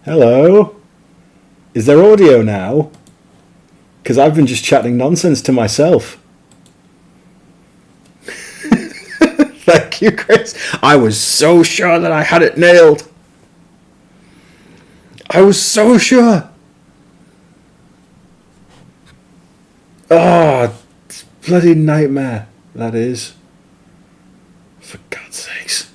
Hello? Is there audio now? Because I've been just chatting nonsense to myself. Thank you, Chris. I was so sure that I had it nailed. I was so sure. Oh, bloody nightmare, that is. For God's sakes.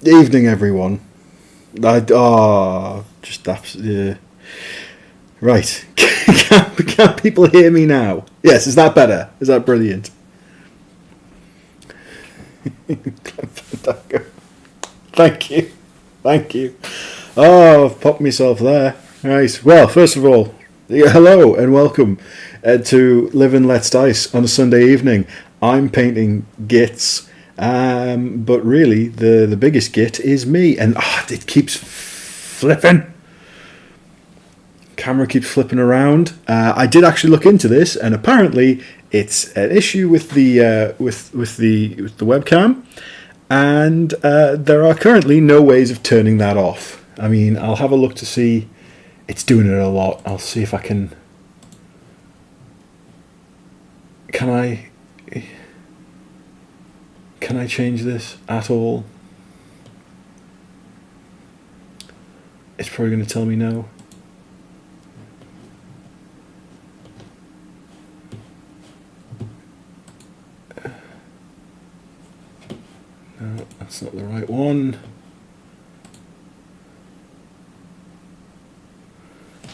Evening, everyone. Just absolutely. Right. Can people hear me now? Yes, is that better? Is that brilliant? Thank you. Thank you. Oh, I've popped myself there. Right. Well, first of all, hello and welcome to Live and Let's Dice on a Sunday evening. I'm painting gits, but really the biggest git is me, and it keeps flipping. Camera keeps flipping around. I did actually look into this, and apparently it's an issue with the with the webcam, and there are currently no ways of turning that off. I mean, I'll have a look to see. It's doing it a lot. I'll see if I can. Can I change this at all? It's probably going to tell me no. No, that's not the right one.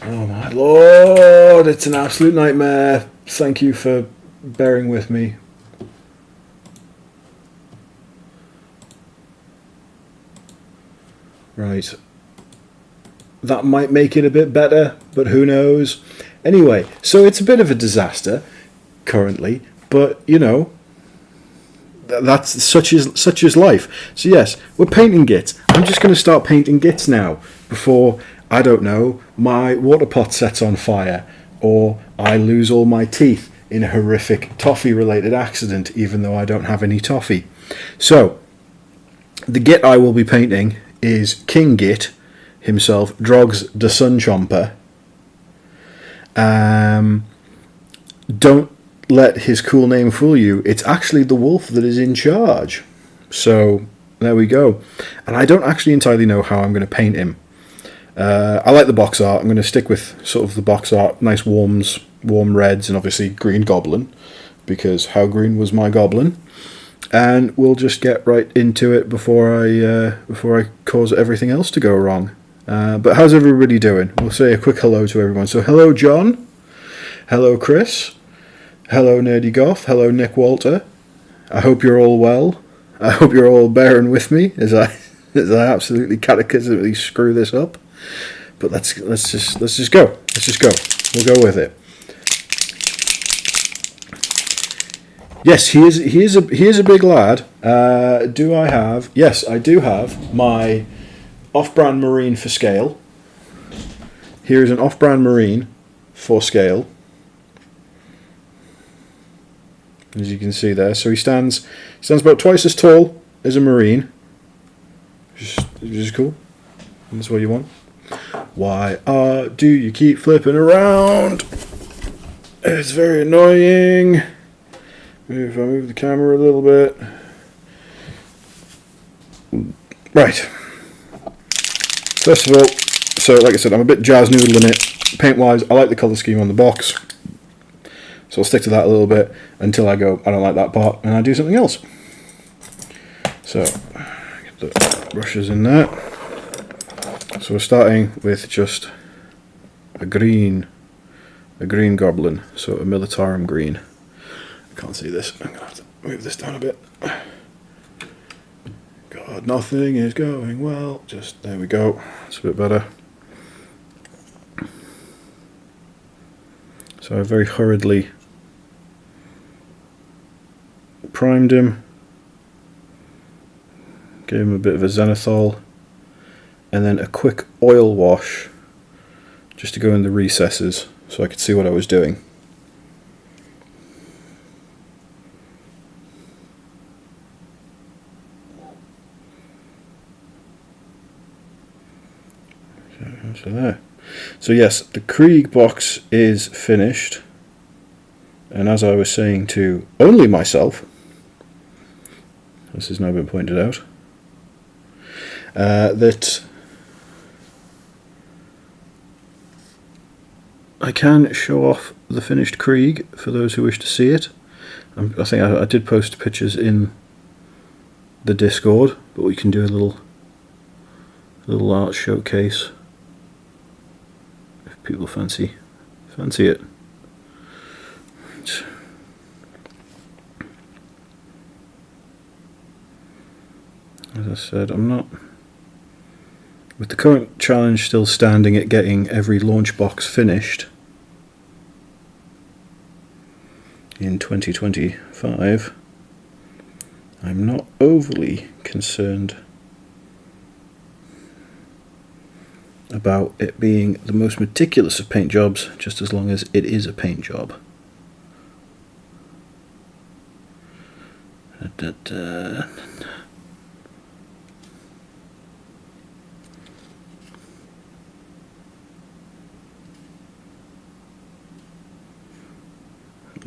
Oh my lord, it's an absolute nightmare. Thank you for bearing with me. Right. That might make it a bit better, but who knows? Anyway, so it's a bit of a disaster currently, but you know, that's such is life. So yes, we're painting gits. I'm just going to start painting gits now before, I don't know, my water pot sets on fire or I lose all my teeth in a horrific toffee related accident, even though I don't have any toffee. So the git I will be painting is King Git himself, Drogs the Sun Chomper. Don't let his cool name fool you. It's actually the wolf that is in charge. So there we go. And I don't actually entirely know how I'm going to paint him. I like the box art. I'm going to stick with sort of the box art, nice warm reds, and obviously green goblin, because how green was my goblin? And we'll just get right into it before I cause everything else to go wrong. But how's everybody doing? We'll say a quick hello to everyone. So hello John, hello Chris, hello Nerdy Goth, hello Nick Walter. I hope you're all well. I hope you're all bearing with me as I absolutely cataclysmically screw this up. But let's just go. Let's just go. We'll go with it. Yes, he is a big lad. Do I have? Yes, I do have my off-brand marine for scale. Here is an off-brand marine for scale, as you can see there. So he stands about twice as tall as a marine, which is cool. That's what you want. Why do you keep flipping around? It's very annoying. If I move the camera a little bit. Right. First of all, so like I said, I'm a bit jazz noodling it. Paint-wise, I like the colour scheme on the box. So I'll stick to that a little bit until I go, I don't like that part, and I do something else. So, get the brushes in there. So we're starting with just a green goblin, so a Militarum green. I can't see this. I'm going to have to move this down a bit. God, nothing is going well. Just, there we go. It's a bit better. So I very hurriedly primed him. Gave him a bit of a zenithal. And then a quick oil wash just to go in the recesses so I could see what I was doing. So there. So yes, the Krieg box is finished. And as I was saying to only myself, this has now been pointed out, that I can show off the finished Krieg for those who wish to see it. I think I did post pictures in the Discord, but we can do a little art showcase if people fancy it. As I said, I'm not, with the current challenge still standing at getting every launch box finished in 2025, I'm not overly concerned about it being the most meticulous of paint jobs, just as long as it is a paint job.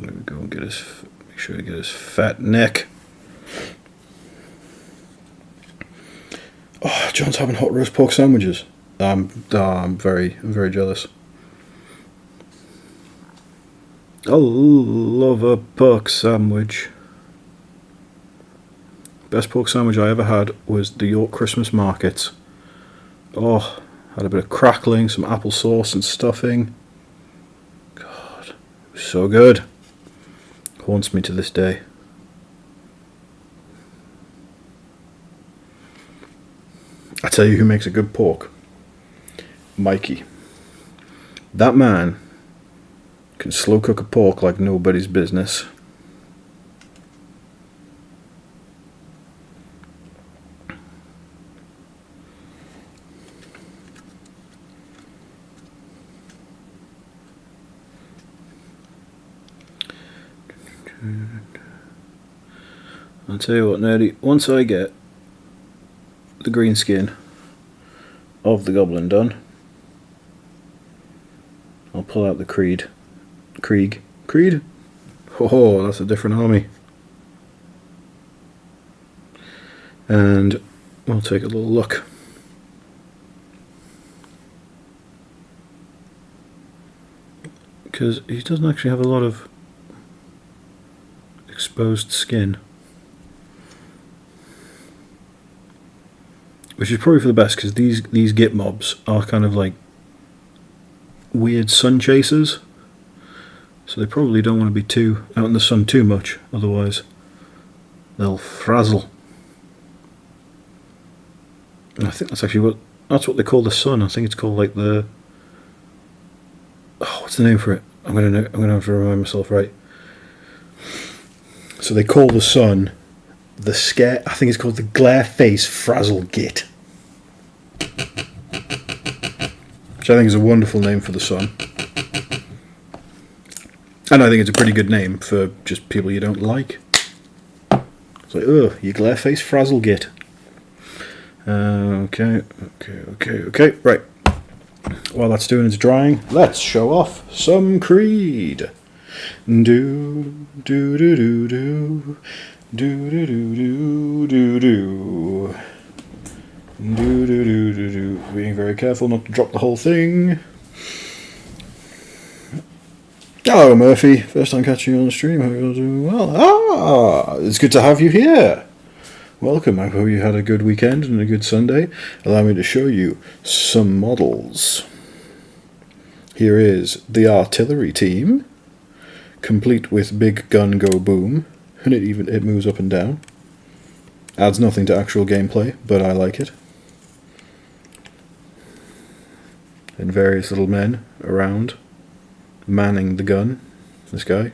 There we go, and make sure to get his fat neck. Oh, John's having hot roast pork sandwiches. I'm very jealous. I love a pork sandwich. Best pork sandwich I ever had was the York Christmas markets. Oh, had a bit of crackling, some apple sauce and stuffing. God, it was so good. Haunts me to this day. I tell you who makes a good pork. Mikey. That man can slow cook a pork like nobody's business. I'll tell you what, Nerdy, once I get the green skin of the goblin done, I'll pull out the Krieg? Oh, that's a different army. And we'll take a little look. Because he doesn't actually have a lot of exposed skin. Which is probably for the best, because these git mobs are kind of like weird sun chasers. So they probably don't want to be too out in the sun too much, otherwise they'll frazzle. And I think that's actually what they call the sun. I think it's called like the, oh, what's the name for it? I'm gonna have to remind myself, right. So they call the sun the scare, I think it's called the glare face frazzle git, which I think is a wonderful name for the sun. And I think it's a pretty good name for just people you don't like. It's like, oh, you glare face frazzle git. Okay, right. While that's doing its drying, let's show off some Creed. Do do do do do do do do do do do do do do do. Being very careful not to drop the whole thing. Hello, Murphy. First time catching you on the stream. Hope you're doing well. It's good to have you here. Welcome. I hope you had a good weekend and a good Sunday. Allow me to show you some models. Here is the artillery team, complete with big gun go boom, and it moves up and down. Adds nothing to actual gameplay, but I like it. And various little men around, manning the gun. This guy,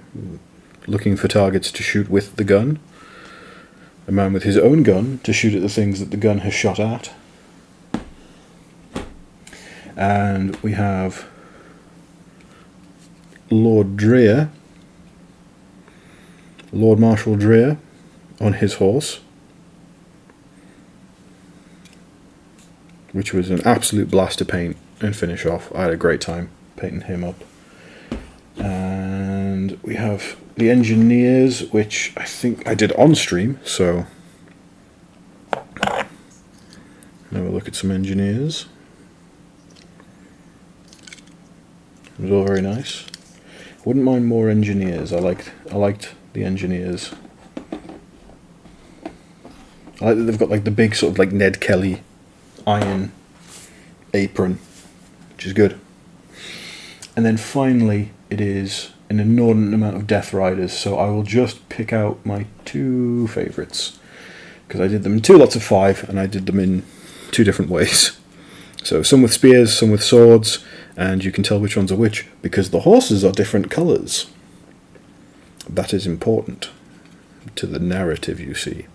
looking for targets to shoot with the gun. A man with his own gun to shoot at the things that the gun has shot at. And we have Lord Dreer, Lord Marshal Dreer, on his horse, which was an absolute blast to paint. and finish off. I had a great time painting him up. And we have the engineers, which I think I did on stream, so now we'll look at some engineers. It was all very nice. Wouldn't mind more engineers. I liked the engineers. I like that they've got like the big sort of like Ned Kelly iron apron, which is good. And then finally it is an inordinate amount of Death Riders, so I will just pick out my 2 favourites, because I did them in 2 lots of 5 and I did them in 2 different ways. So some with spears, some with swords, and you can tell which ones are which because the horses are different colours. That is important to the narrative, you see.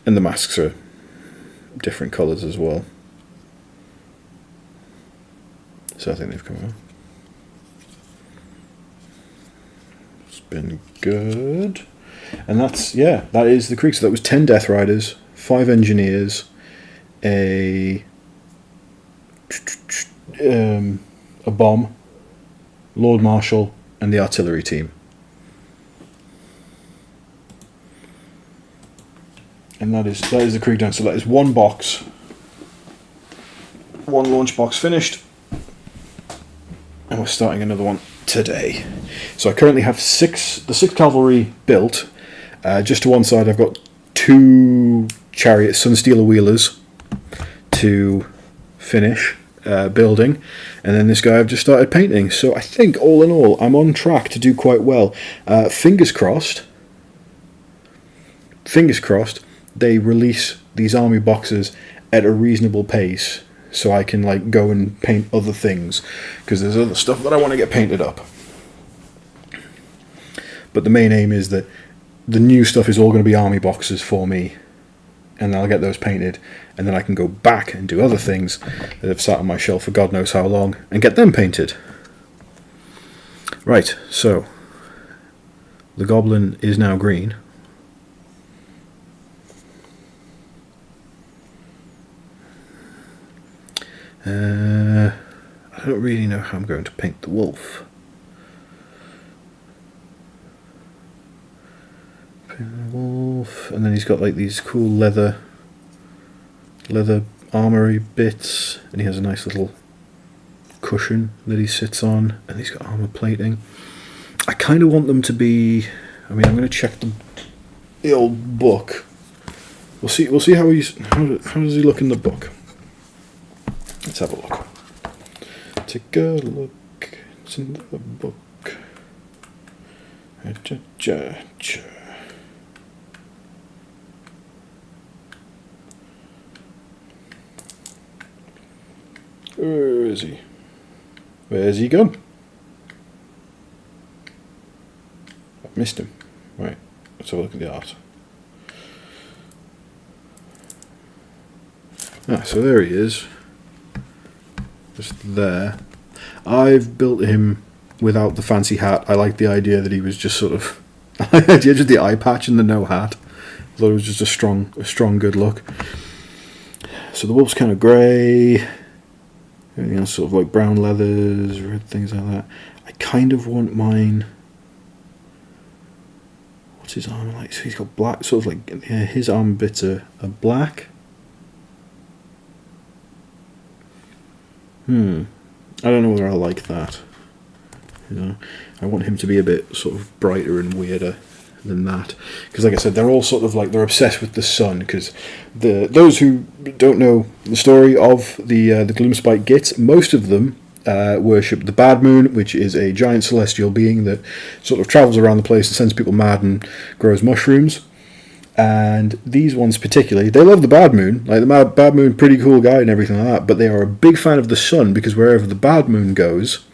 And the masks are different colours as well. So I think they've come out. It's been good. And that's, yeah, that is the creek. So that was 10 Death Riders, 5 engineers, a bomb, Lord Marshal, and the artillery team. And that is the creek done. So that is 1 box, 1 launch box finished, and we're starting another one today. So I currently have the 6th cavalry built. Just to one side I've got 2 chariots, Sunstealer wheelers, to finish building, and then this guy I've just started painting. So I think all in all I'm on track to do quite well. Fingers crossed they release these army boxes at a reasonable pace so I can like go and paint other things, because there's other stuff that I want to get painted up. But the main aim is that the new stuff is all going to be army boxes for me, and I'll get those painted, and then I can go back and do other things that have sat on my shelf for God knows how long and get them painted. Right, so the goblin is now green. I don't really know how I'm going to paint the wolf. Paint the wolf, and then he's got like these cool leather armory bits, and he has a nice little cushion that he sits on, and he's got armor plating. I kind of want them to be. I mean, I'm going to check the old book. We'll see how does he look in the book. Let's have a look. Take a look. It's in the book. Where is he? Where's he gone? I've missed him. Right, let's have a look at the art. So there he is. Just there. I've built him without the fancy hat. I like the idea that he was just sort of just the eye patch and the no hat. I thought it was just a strong good look. So the wolf's kind of grey. Everything else sort of like brown leathers, red things like that. I kind of want mine. What's his armor like? So he's got black, sort of like, yeah, his armor bits are black. I don't know whether I like that. You know, I want him to be a bit sort of brighter and weirder than that, because like I said, they're all sort of like, they're obsessed with the sun, because those who don't know the story of the Gloomspite Gits, most of them worship the Bad Moon, which is a giant celestial being that sort of travels around the place and sends people mad and grows mushrooms. And these ones particularly, they love the Bad Moon. Like the Bad Moon, pretty cool guy and everything like that, but they are a big fan of the sun, because wherever the Bad Moon goes,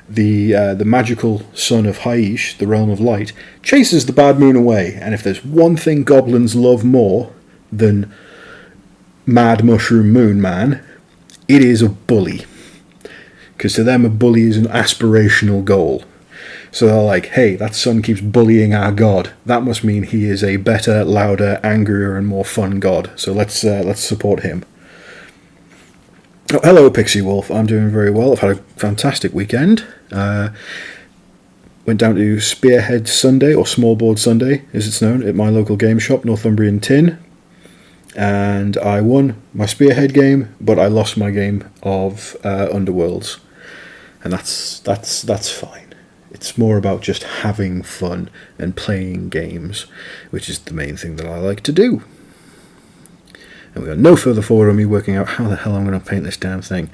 the magical son of Haish, the realm of light, chases the Bad Moon away. And if there's one thing goblins love more than Mad Mushroom Moon Man, it is a bully. Because to them, a bully is an aspirational goal. So they're like, hey, that son keeps bullying our god. That must mean he is a better, louder, angrier, and more fun god. So let's support him. Oh, hello, Pixie Wolf. I'm doing very well. I've had a fantastic weekend. Went down to Spearhead Sunday, or Smallboard Sunday, as it's known, at my local game shop, Northumbrian Tin. And I won my Spearhead game, but I lost my game of Underworlds. And that's fine. It's more about just having fun and playing games, which is the main thing that I like to do. And we got no further forward on me working out how the hell I'm going to paint this damn thing.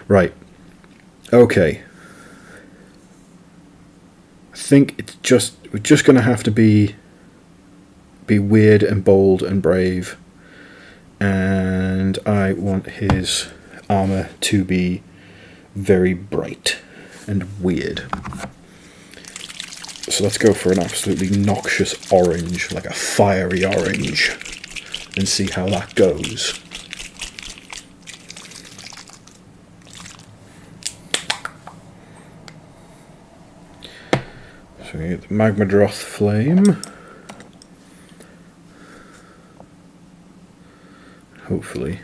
Right. Okay. I think we're just going to have to be weird and bold and brave. And I want his armor to be very bright and weird. So let's go for an absolutely noxious orange, like a fiery orange, and see how that goes. So we get the Magmadroth flame. Hopefully.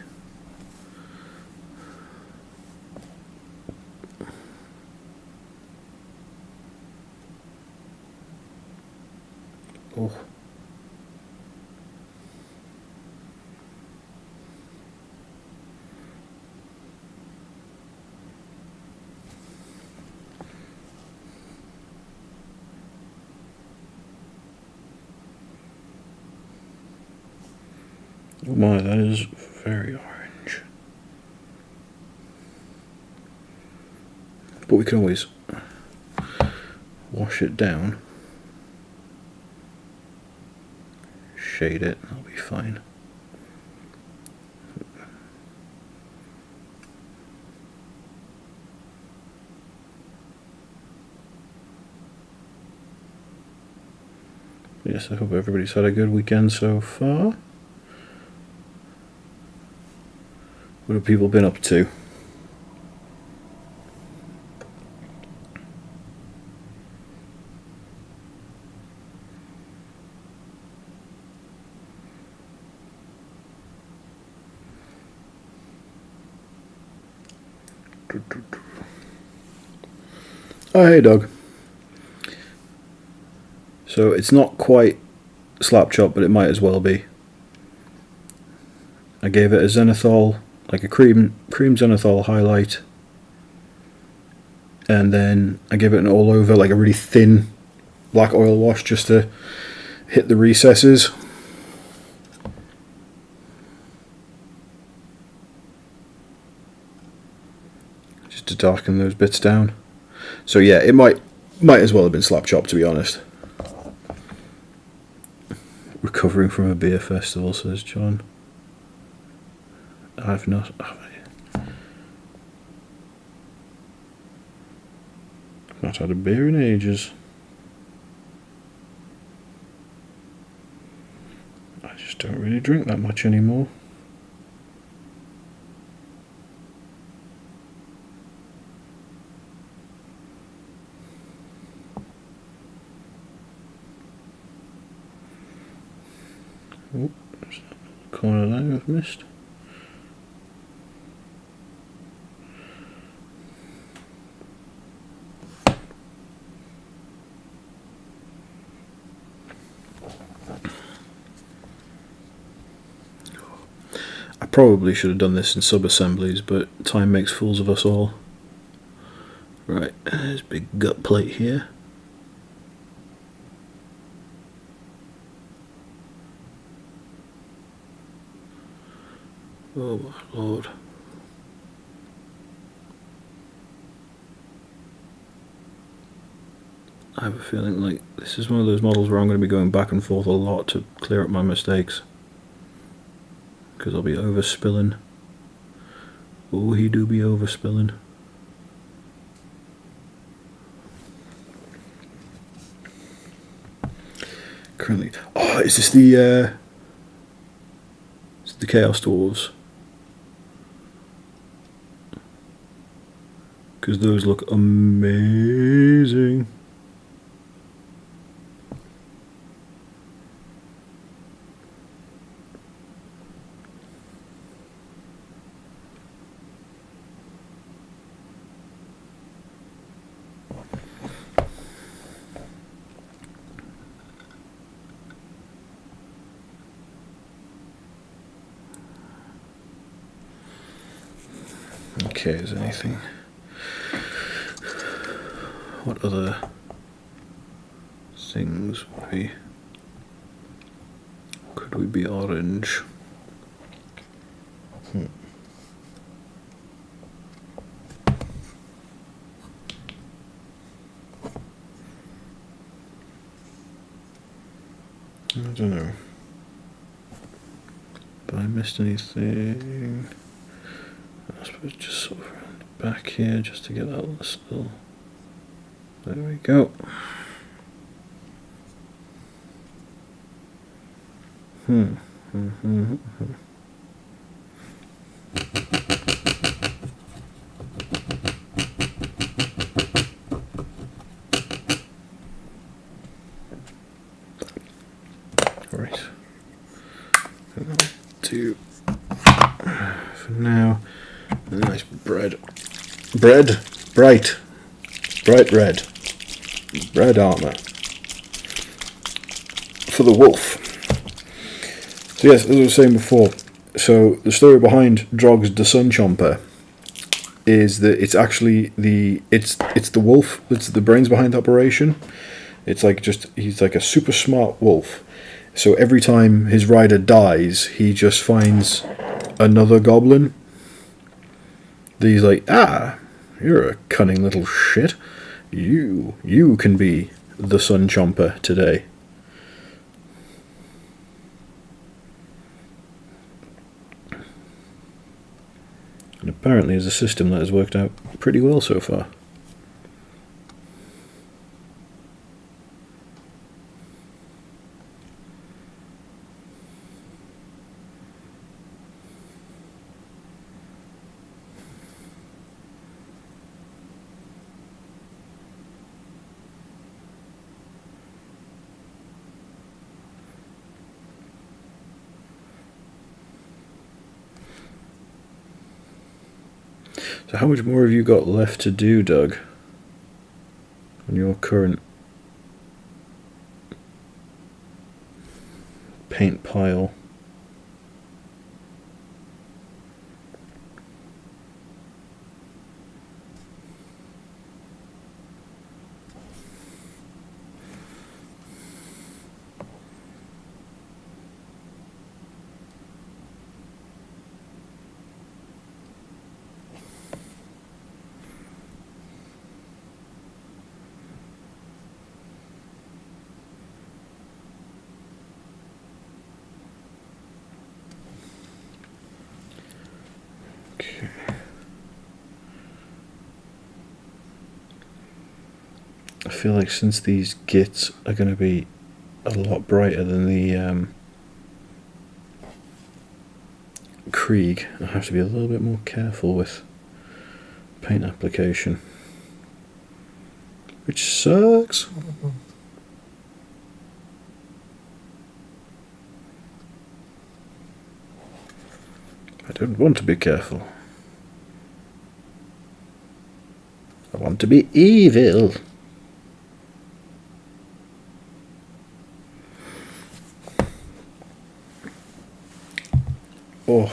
Oh. Oh my, that is very orange. But we can always wash it down. Shade it, that'll be fine. Yes, I hope everybody's had a good weekend so far. What have people been up to? Oh, hey, dog. So it's not quite slap chop, but it might as well be. I gave it a zenithal, like a cream zenithal highlight, and then I gave it an all over, like a really thin black oil wash just to hit the recesses. Just to darken those bits down. So yeah, it might as well have been slap chop, to be honest. Recovering from a beer festival, says John. I've not. I've not had a beer in ages. I just don't really drink that much anymore. Oh, there's a corner there I've missed. I probably should have done this in sub-assemblies, but time makes fools of us all. Right, there's a big gut plate here. Oh my lord. I have a feeling like this is one of those models where I'm going to be going back and forth a lot to clear up my mistakes. Because I'll be overspilling. Oh, he do be overspilling. Currently. Oh, is this the Chaos Dwarves? Because those look amazing. Okay, is anything? What other things could we be orange? I don't know. But I missed anything? I suppose just sort of around the back here, just to get that little. There we go. Right. To for now, a nice bright red bread armor for the wolf. So yes, as I was saying before, so the story behind Drog's the Sun Chomper is that it's actually it's the wolf that's the brains behind the operation. It's like he's like a super smart wolf. So every time his rider dies, he just finds another goblin. He's like, you're a cunning little shit. You can be the Sun Chomper today. And apparently is a system that has worked out pretty well so far. So how much more have you got left to do, Doug, on your current paint pile? I feel like since these gits are going to be a lot brighter than the Krieg, I have to be a little bit more careful with paint application, which sucks. I don't want to be careful. I want to be evil. Oh,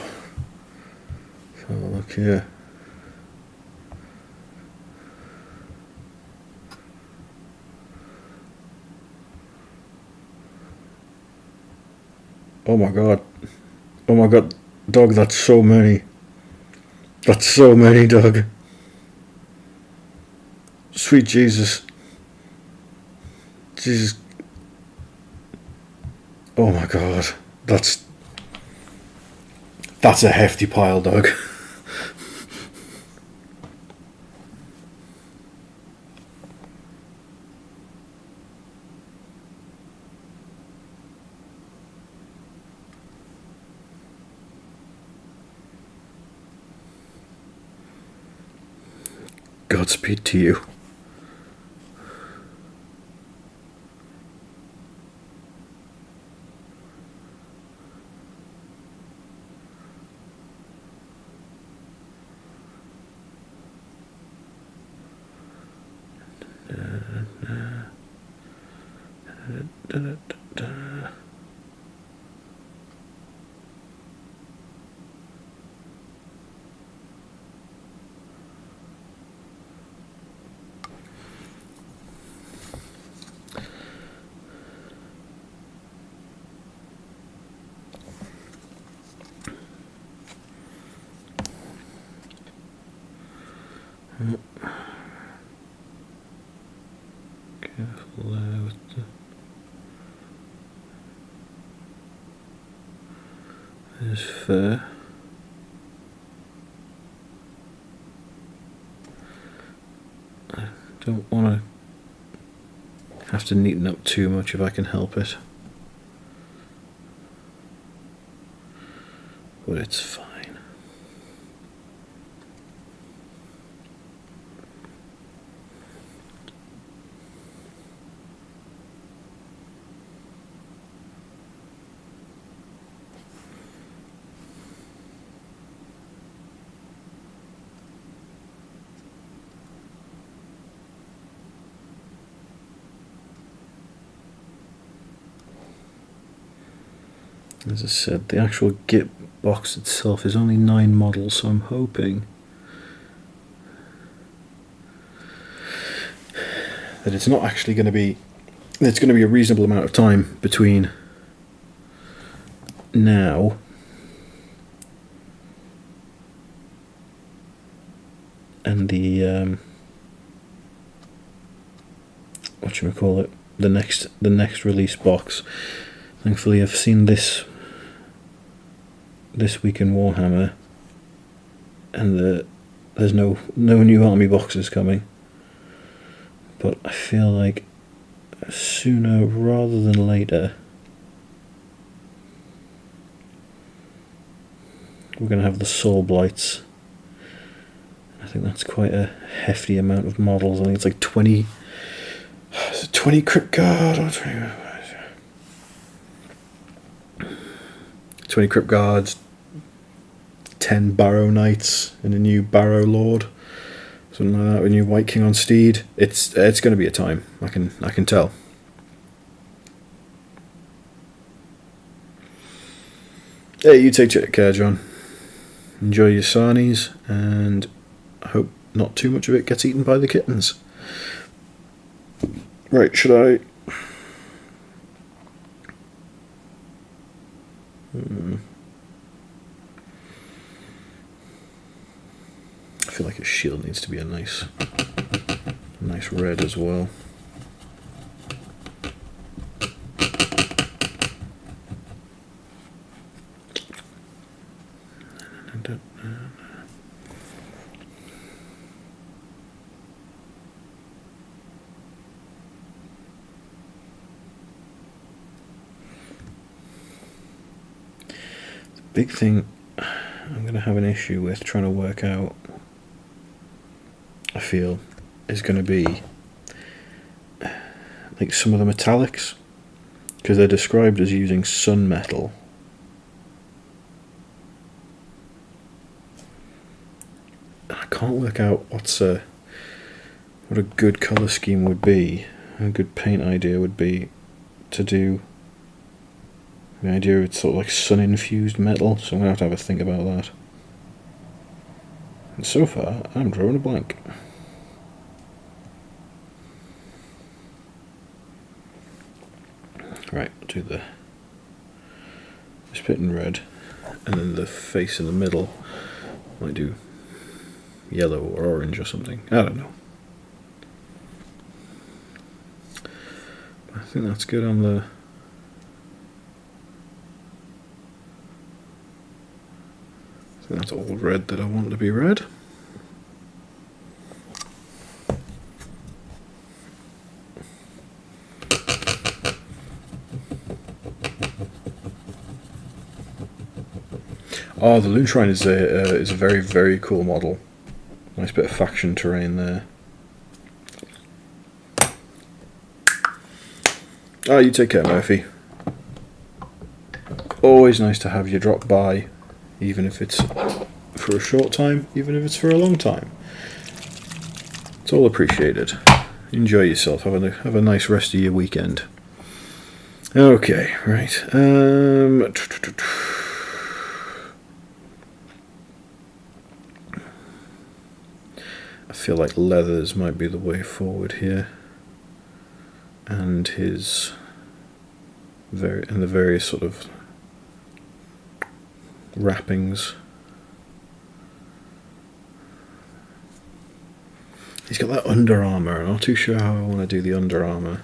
so look here. Oh my god. Oh my god, Doug, that's so many. That's so many, Doug. Sweet Jesus. Jesus. Oh my god. That's a hefty pile, Doug. Godspeed to you. Careful there with the... There's fur. I don't want to have to neaten up too much if I can help it. But it's fine. As I said, the actual Git box itself is only 9 models, so I'm hoping that it's not actually going to be, it's going to be a reasonable amount of time between now and the whatchamacallit, the next release box. Thankfully I've seen this week in Warhammer, and there's no new army boxes coming, but I feel like sooner rather than later we're going to have the Soul Blights. I think that's quite a hefty amount of models. I think it's like 20 Crypt Guard or 20 Crypt Guards, 10 Barrow Knights, and a new Barrow Lord, something like that, with a new White King on Steed. It's going to be a time. I can tell. Hey, you take care, John. Enjoy your sarnies, and I hope not too much of it gets eaten by the kittens. Right, should I... I feel like his shield needs to be a nice red as well. Big thing I'm going to have an issue with trying to work out, I feel, is going to be like some of the metallics, because they're described as using sun metal. I can't work out what a good colour scheme would be, a good paint idea would be to do. The idea it's sort of like sun-infused metal, so I'm going to have a think about that. And so far, I'm drawing a blank. Right, I'll do this bit in red, and then the face in the middle. Might do yellow or orange or something. I don't know. I think that's good on the... That's all red that I want to be red. Oh, the Loon Shrine is a very, very cool model. Nice bit of faction terrain there. Oh, you take care, Murphy. Always nice to have you drop by. Even if it's for a short time, even if it's for a long time. It's all appreciated. Enjoy yourself. Have a nice rest of your weekend. Okay, right. I feel like leathers might be the way forward here. And the various sort of wrappings. He's got that Under Armour. I'm not too sure how I want to do the Under Armour.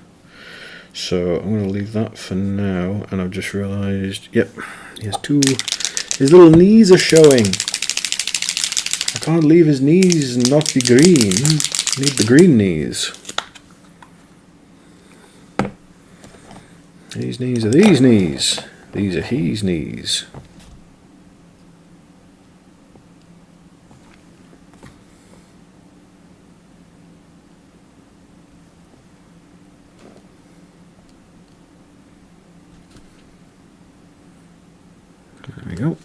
So I'm going to leave that for now. And I've just realised, yep, he has two. His little knees are showing. I can't leave his knees and not be green. I need the green knees. These knees are these knees. These are his knees. There we go.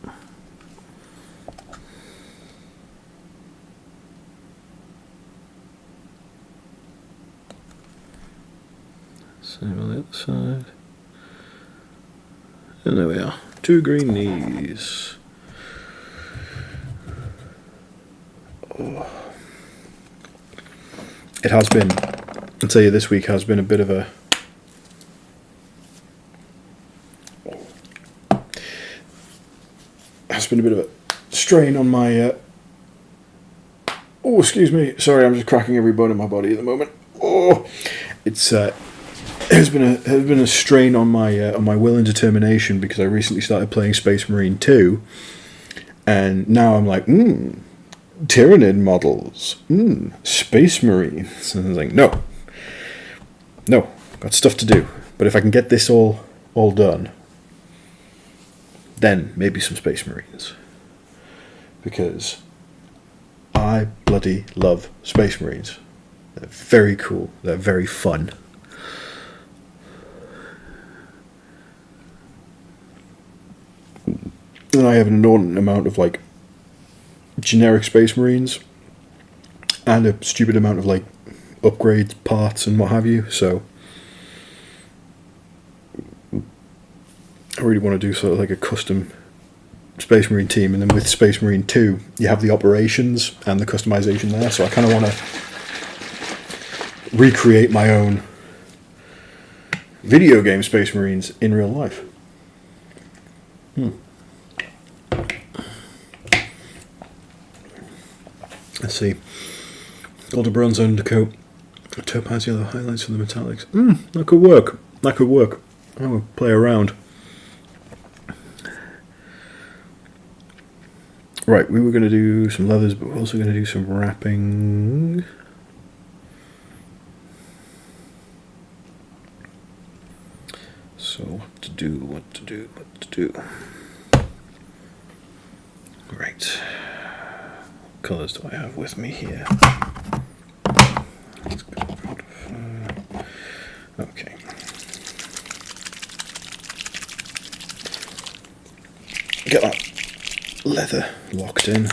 Same on the other side. And there we are. Two green knees. Oh. It has been, I'll tell you, this week has been a bit of a strain on my oh, excuse me, sorry, I'm just cracking every bone in my body at the moment. Oh, it's has been a strain on my will and determination, because I recently started playing Space Marine 2, and now I'm like, Tyranid models, Space Marines, and I was like, no, got stuff to do. But if I can get this all done, then maybe some Space Marines, because I bloody love Space Marines. They're very cool. They're very fun. And I have an inordinate amount of like generic Space Marines and a stupid amount of like upgrades, parts and what have you, so I really want to do sort of like a custom Space Marine team. And then with Space Marine 2 you have the operations and the customization there, so I kind of want to recreate my own video game Space Marines in real life. Let's see. Gold or bronze undercoat, topaz yellow highlights for the metallics. That could work. I will play around. Right, we were going to do some leathers, but we're also going to do some wrapping. So what to do. Right. What colours do I have with me here? Let's go. Okay. Get that leather locked in.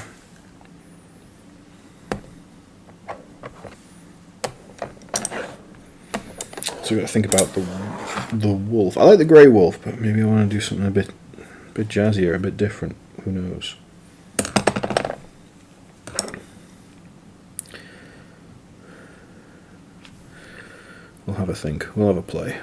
So we've got to think about the wolf. I like the grey wolf, but maybe I want to do something a bit jazzier, a bit different. Who knows? We'll have a think. We'll have a play.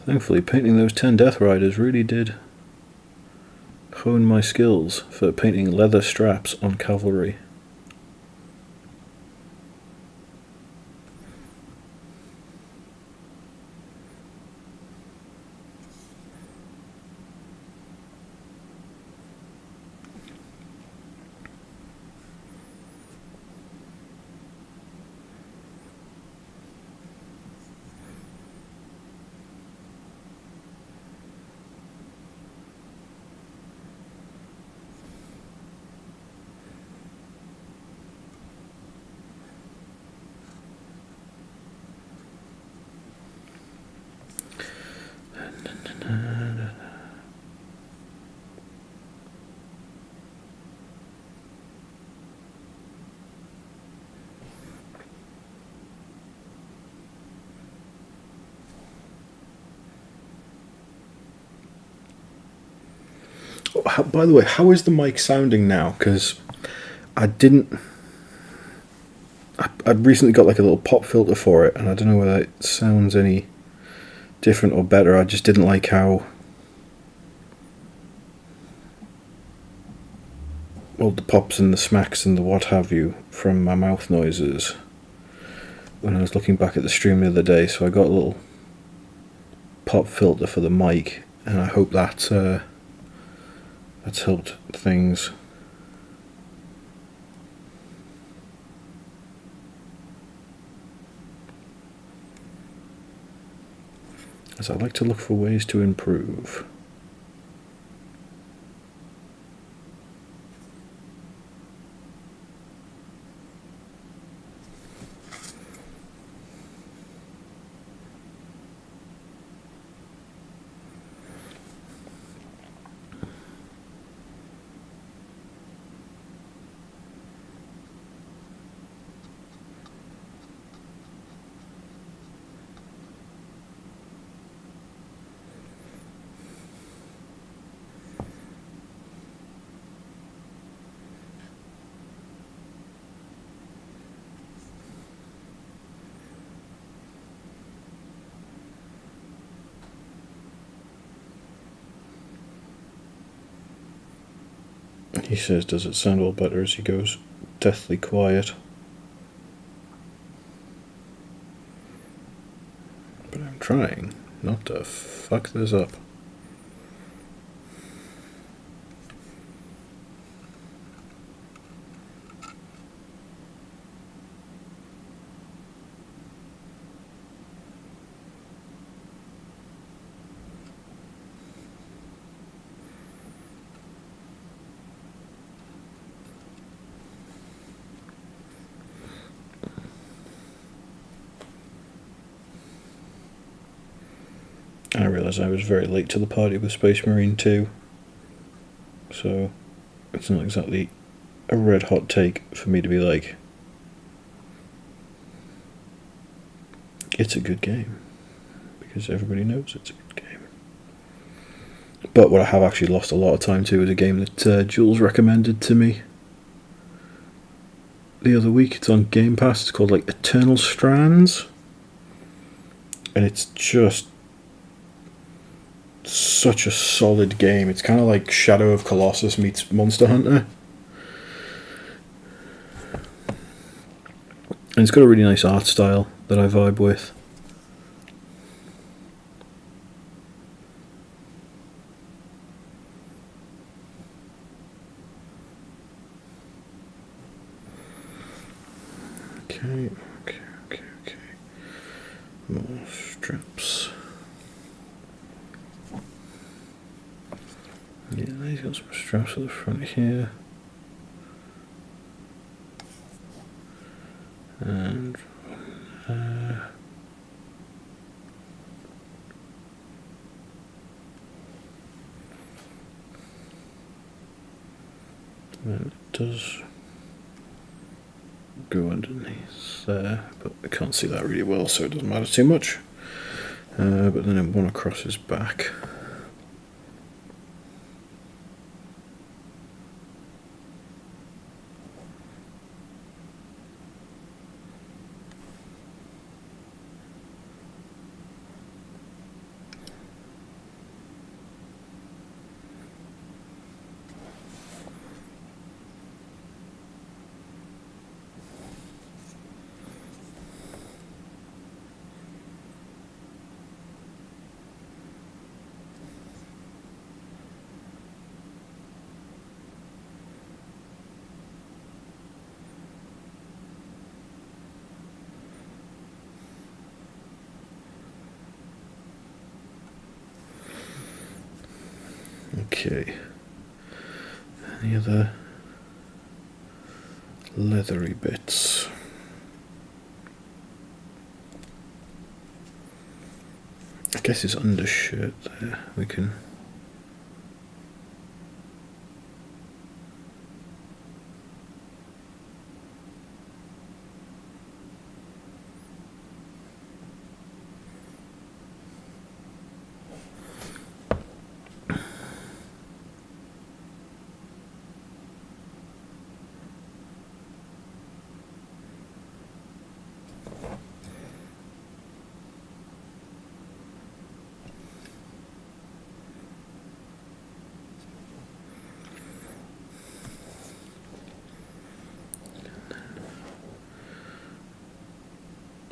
Thankfully, painting those 10 Death Riders really did hone my skills for painting leather straps on cavalry. By the way, how is the mic sounding now? Because I didn't. I recently got like a little pop filter for it, and I don't know whether it sounds any different or better. I just didn't like how all the pops and the smacks and the what have you from my mouth noises when I was looking back at the stream the other day. So I got a little pop filter for the mic, and I hope that's helped things. As I like to look for ways to improve. He says, does it sound all better as he goes deathly quiet? But I'm trying not to fuck this up. I realised I was very late to the party with Space Marine 2, so it's not exactly a red hot take for me to be like, it's a good game, because everybody knows it's a good game. But what I have actually lost a lot of time to is a game that Jules recommended to me the other week. It's on Game Pass. It's called like Eternal Strands, and it's just such a solid game. It's kind of like Shadow of Colossus meets Monster Hunter, and it's got a really nice art style that I vibe with. Okay. More straps. Yeah, he's got some straps at the front here. And it does go underneath there, but I can't see that really well, so it doesn't matter too much. But then one across his back. Okay. Any other leathery bits? I guess his undershirt there, we can...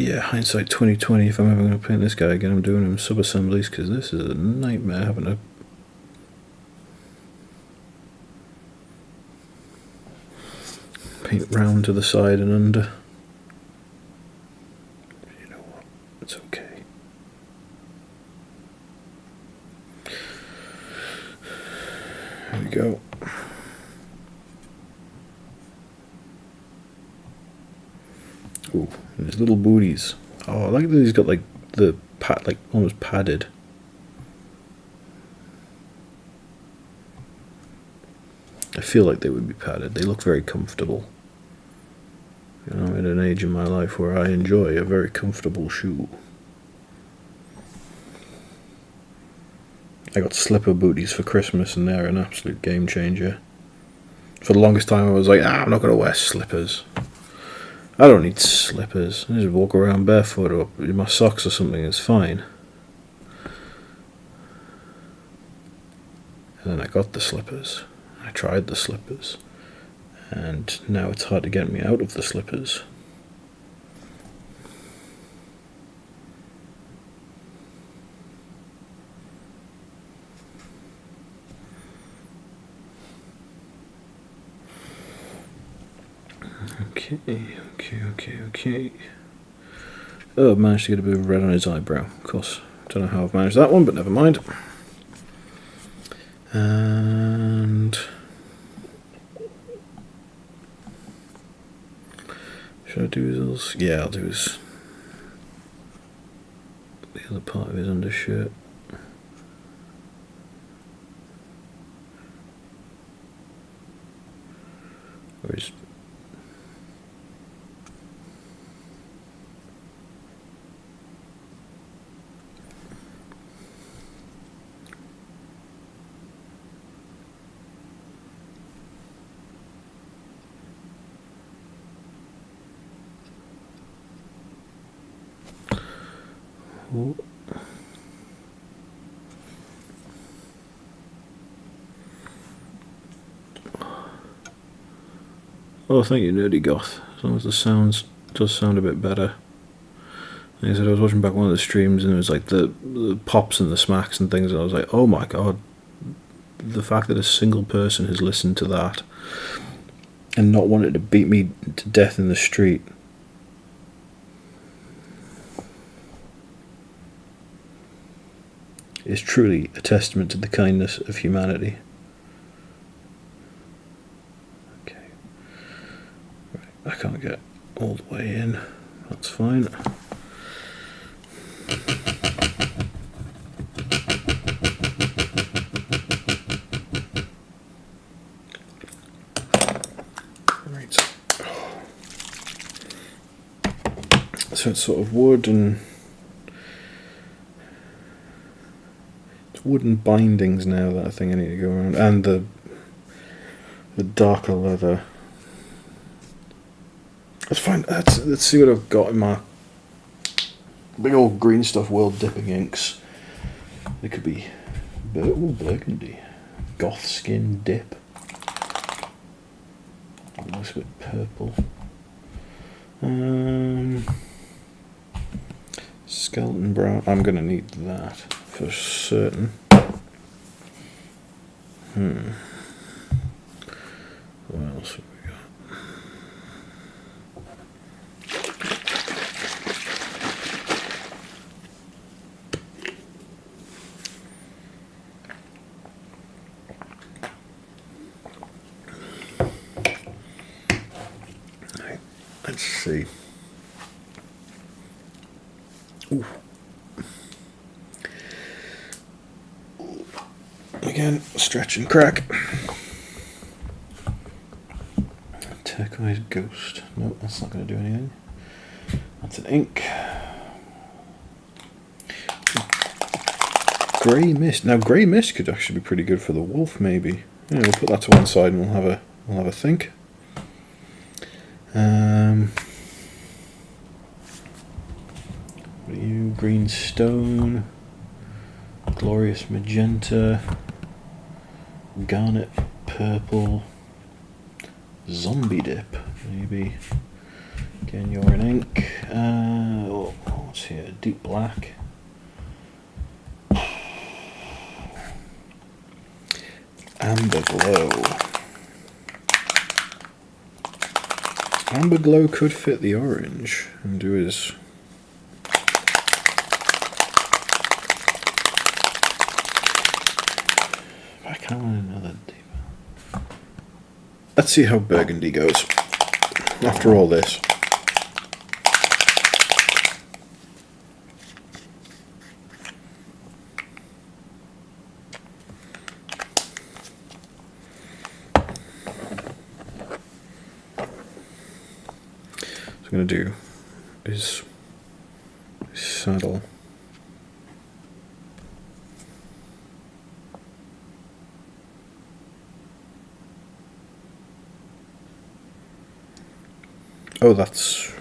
yeah, hindsight 2020. If I'm ever going to paint this guy again, I'm doing him sub-assemblies, because this is a nightmare having to paint round to the side and under. You know what? It's okay. There we go. Ooh, and his little booties. Oh, I like that he's got like the pad, like almost padded. I feel like they would be padded. They look very comfortable. You know, I'm at an age in my life where I enjoy a very comfortable shoe. I got slipper booties for Christmas, and they're an absolute game changer. For the longest time, I was like, I'm not going to wear slippers. I don't need slippers. I just walk around barefoot or in my socks or something. It's fine. And then I got the slippers. I tried the slippers. And now it's hard to get me out of the slippers. Okay. Oh, I've managed to get a bit of red on his eyebrow. Of course, don't know how I've managed that one, but never mind. And should I do his else? Yeah, I'll do his the other part of his undershirt. Or his oh, thank you, Nerdy Goth. As long as the sounds does sound a bit better. Like I said, I was watching back one of the streams, and it was like the pops and the smacks and things, and I was like, oh my god, the fact that a single person has listened to that and not wanted to beat me to death in the street. Is truly a testament to the kindness of humanity. Okay. Right, I can't get all the way in. That's fine. Right. So it's sort of wood and wooden bindings now that I think I need to go around, and the darker leather. Let's find. Let's see what I've got in my big old green stuff world dipping inks. It could be burgundy, goth skin dip. Looks a bit purple. Skeleton brown. I'm gonna need that for certain. What else have we got? Right, let's see. Ooh. Again, stretch and crack. Turquoise ghost. Nope, that's not going to do anything. That's an ink. Grey mist. Now, grey mist could actually be pretty good for the wolf, maybe. Yeah, we'll put that to one side and we'll have a think. What are you? Green stone. Glorious magenta. Garnet purple. Zombie dip, maybe. Again, you're in ink. What's here? Deep black. Amber glow. Amber glow could fit the orange and do his. I kind of want another deeper. Let's see how burgundy goes after all this. What I'm going to do is saddle. Oh, that's...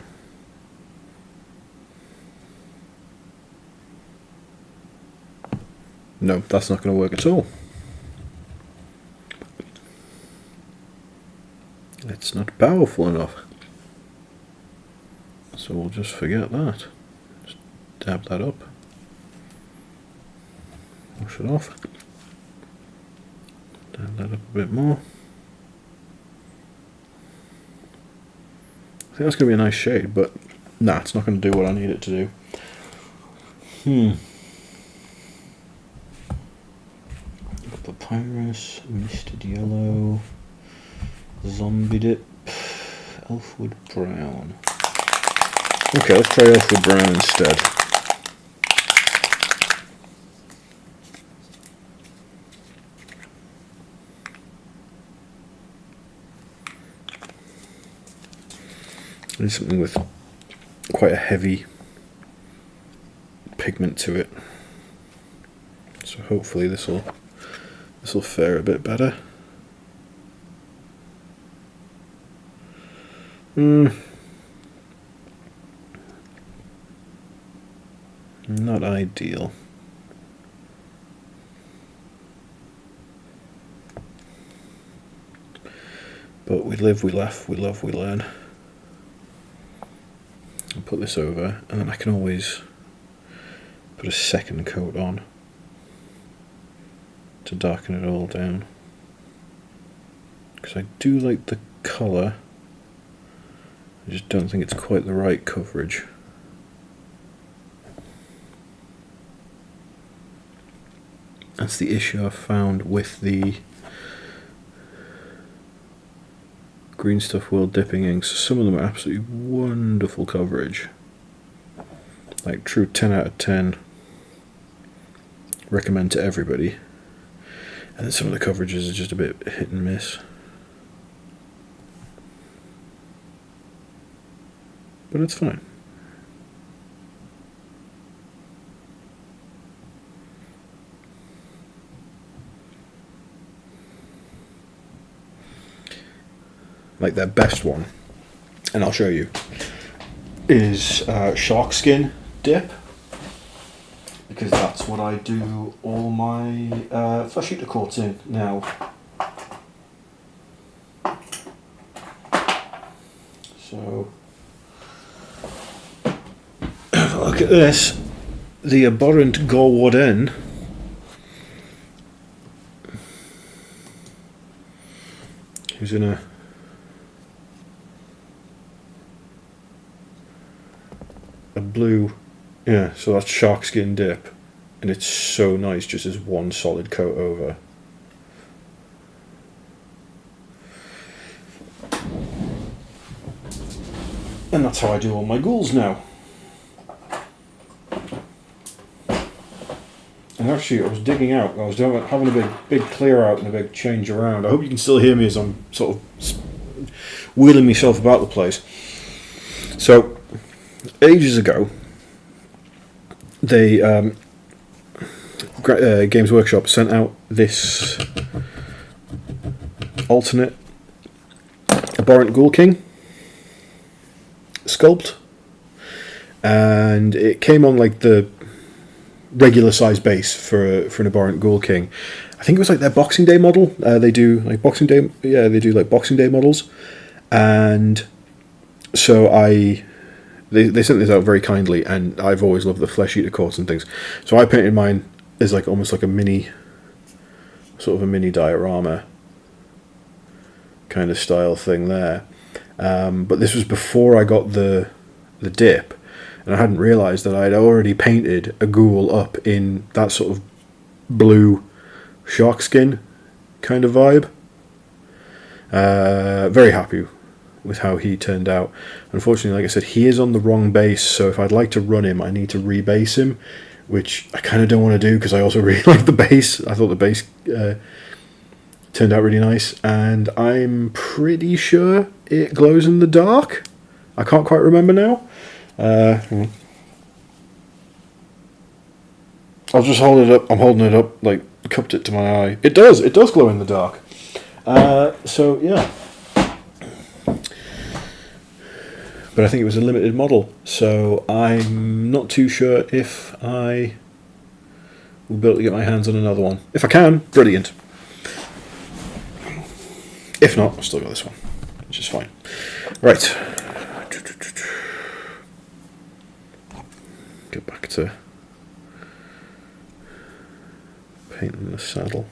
No, that's not going to work at all. It's not powerful enough. So we'll just forget that. Just dab that up. Wash it off. Dab that up a bit more. I think that's going to be a nice shade, but nah, it's not going to do what I need it to do. Papyrus, Misted Yellow, Zombie Dip, Elfwood Brown. Okay, let's try Elfwood Brown instead. I need something with quite a heavy pigment to it. So hopefully this will fare a bit better. Not ideal. But we live, we laugh, we love, we learn. I'll put this over, and then I can always put a second coat on to darken it all down. Because I do like the colour, I just don't think it's quite the right coverage. That's the issue I've found with the Green Stuff World dipping inks. Some of them are absolutely wonderful coverage, like true 10 out of 10, recommend to everybody, and then some of the coverages are just a bit hit and miss, but it's fine. Like their best one, and I'll show you, is shark skin dip, because that's what I do all my flesh eater coats in now. So look at this, the abhorrent Gorwarden. Who's in a blue, yeah, so that's shark skin dip, and it's so nice just as one solid coat over. And that's how I do all my ghouls now. And actually I was digging out, I was having a big clear out and a big change around. I hope you can still hear me as I'm sort of wheeling myself about the place. So ages ago, they Games Workshop sent out this alternate Abhorrent Ghoul King sculpt, and it came on like the regular size base for an Abhorrent Ghoul King. I think it was like their Boxing Day model. They do like Boxing Day, yeah, they do like Boxing Day models, and So they sent this out very kindly, and I've always loved the flesh eater courts and things. So I painted mine as like almost like a mini, sort of a mini diorama kind of style thing there. But this was before I got the dip, and I hadn't realised that I'd already painted a ghoul up in that sort of blue shark skin kind of vibe. Very happy with how he turned out. Unfortunately, like I said, he is on the wrong base, so if I'd like to run him, I need to rebase him, which I kind of don't want to do because I also really like the base. I thought the base turned out really nice, and I'm pretty sure it glows in the dark. I can't quite remember now. I'll just hold it up. I'm holding it up, like, cupped it to my eye. It does glow in the dark. So, yeah. But I think it was a limited model, so I'm not too sure if I will be able to get my hands on another one. If I can, brilliant. If not, I've still got this one, which is fine. Right. Get back to painting the saddle.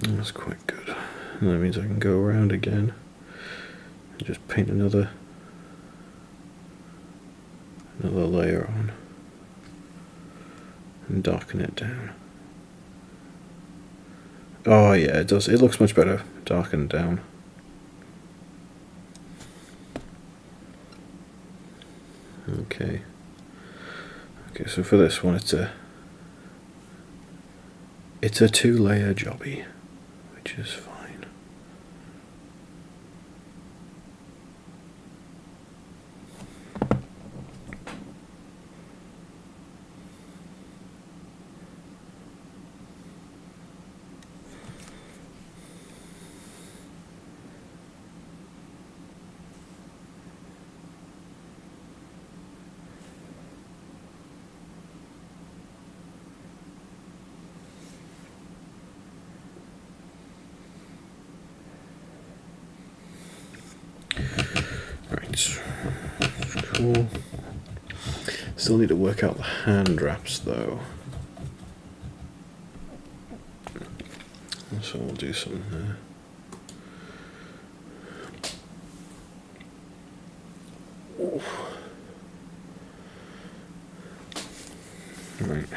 That's quite good. And that means I can go around again and just paint another layer on and darken it down. Oh yeah, it does. It looks much better darkened down. Okay. Okay, so for this one, it's a 2-layer jobby, which is fine. Cool. Still need to work out the hand wraps though. So we'll do some there. Right.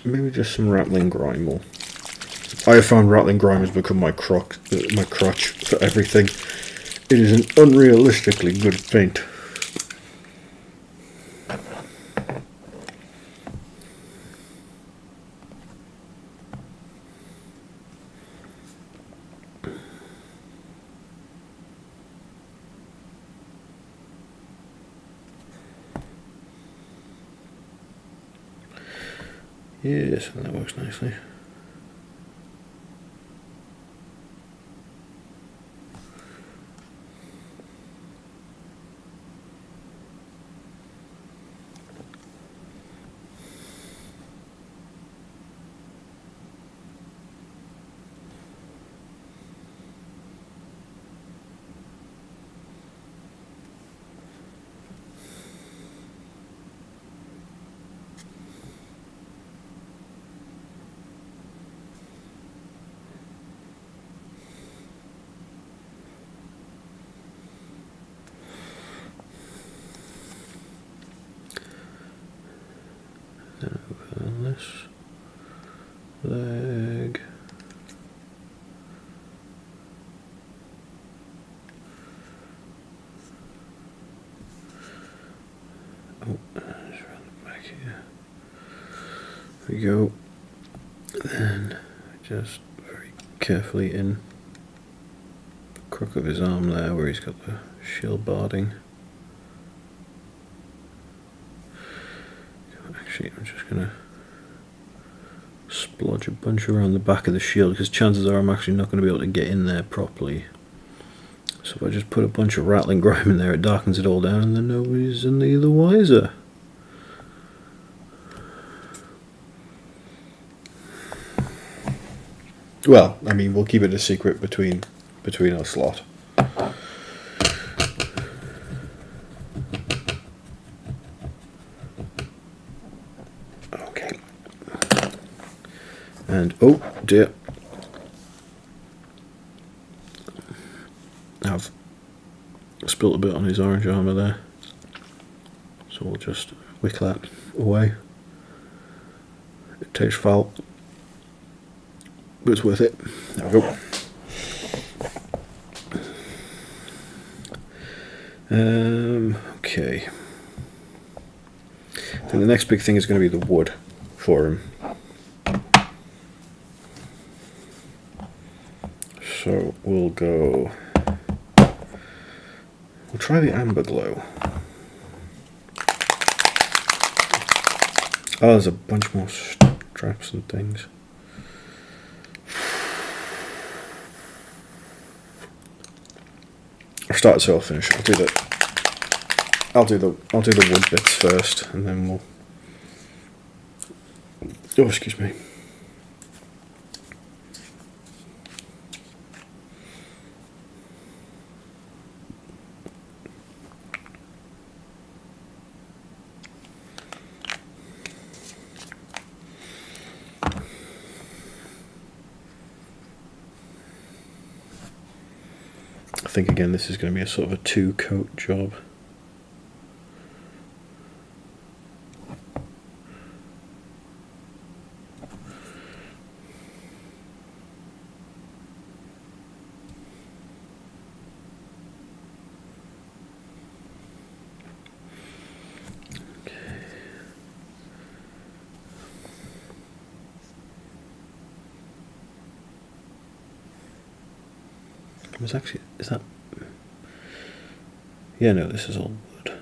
Maybe just some rattling grime more. I have found rattling grime has become my crutch for everything. It is an unrealistically good paint. Yes, that works nicely. This leg. Oh, just around the back here. There we go. Then just very carefully in the crook of his arm there where he's got the shield barding. Actually, I'm just going to splodge a bunch around the back of the shield because chances are I'm actually not going to be able to get in there properly. So if I just put a bunch of rattling grime in there, it darkens it all down and then nobody's any the wiser. Well, I mean, we'll keep it a secret between our slot. Okay. And, oh dear. I've spilt a bit on his orange armour there. So we'll just wick that away. It tastes foul, but it's worth it. There we go. Okay. I think the next big thing is going to be the wood for him. So we'll go. We'll try the amber glow. Oh, there's a bunch more straps and things. I'll start so I'll finish. I'll do the wood bits first, and then we'll. Oh, excuse me. I think again this is going to be a sort of a 2-coat job. It was actually, is that? Yeah, no, this is all wood.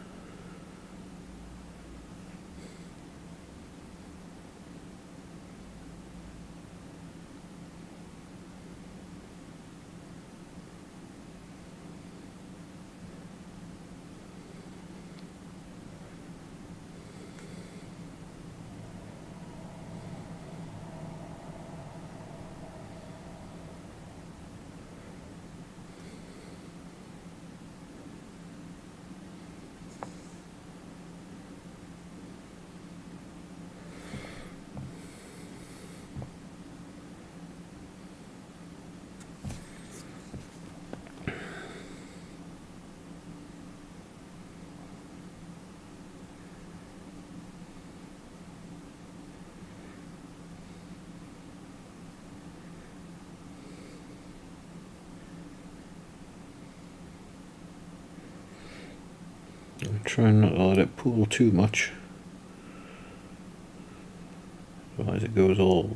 I'm trying not to let it pool too much, otherwise it goes all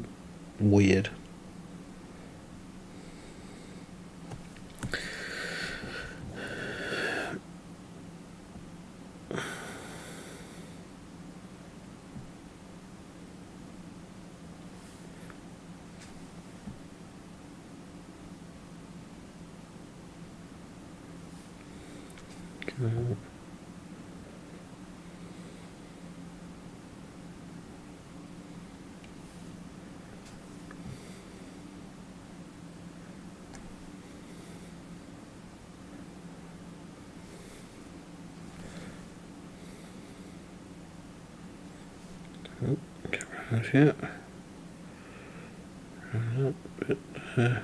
weird. Okay. Get rid of that. That bit there.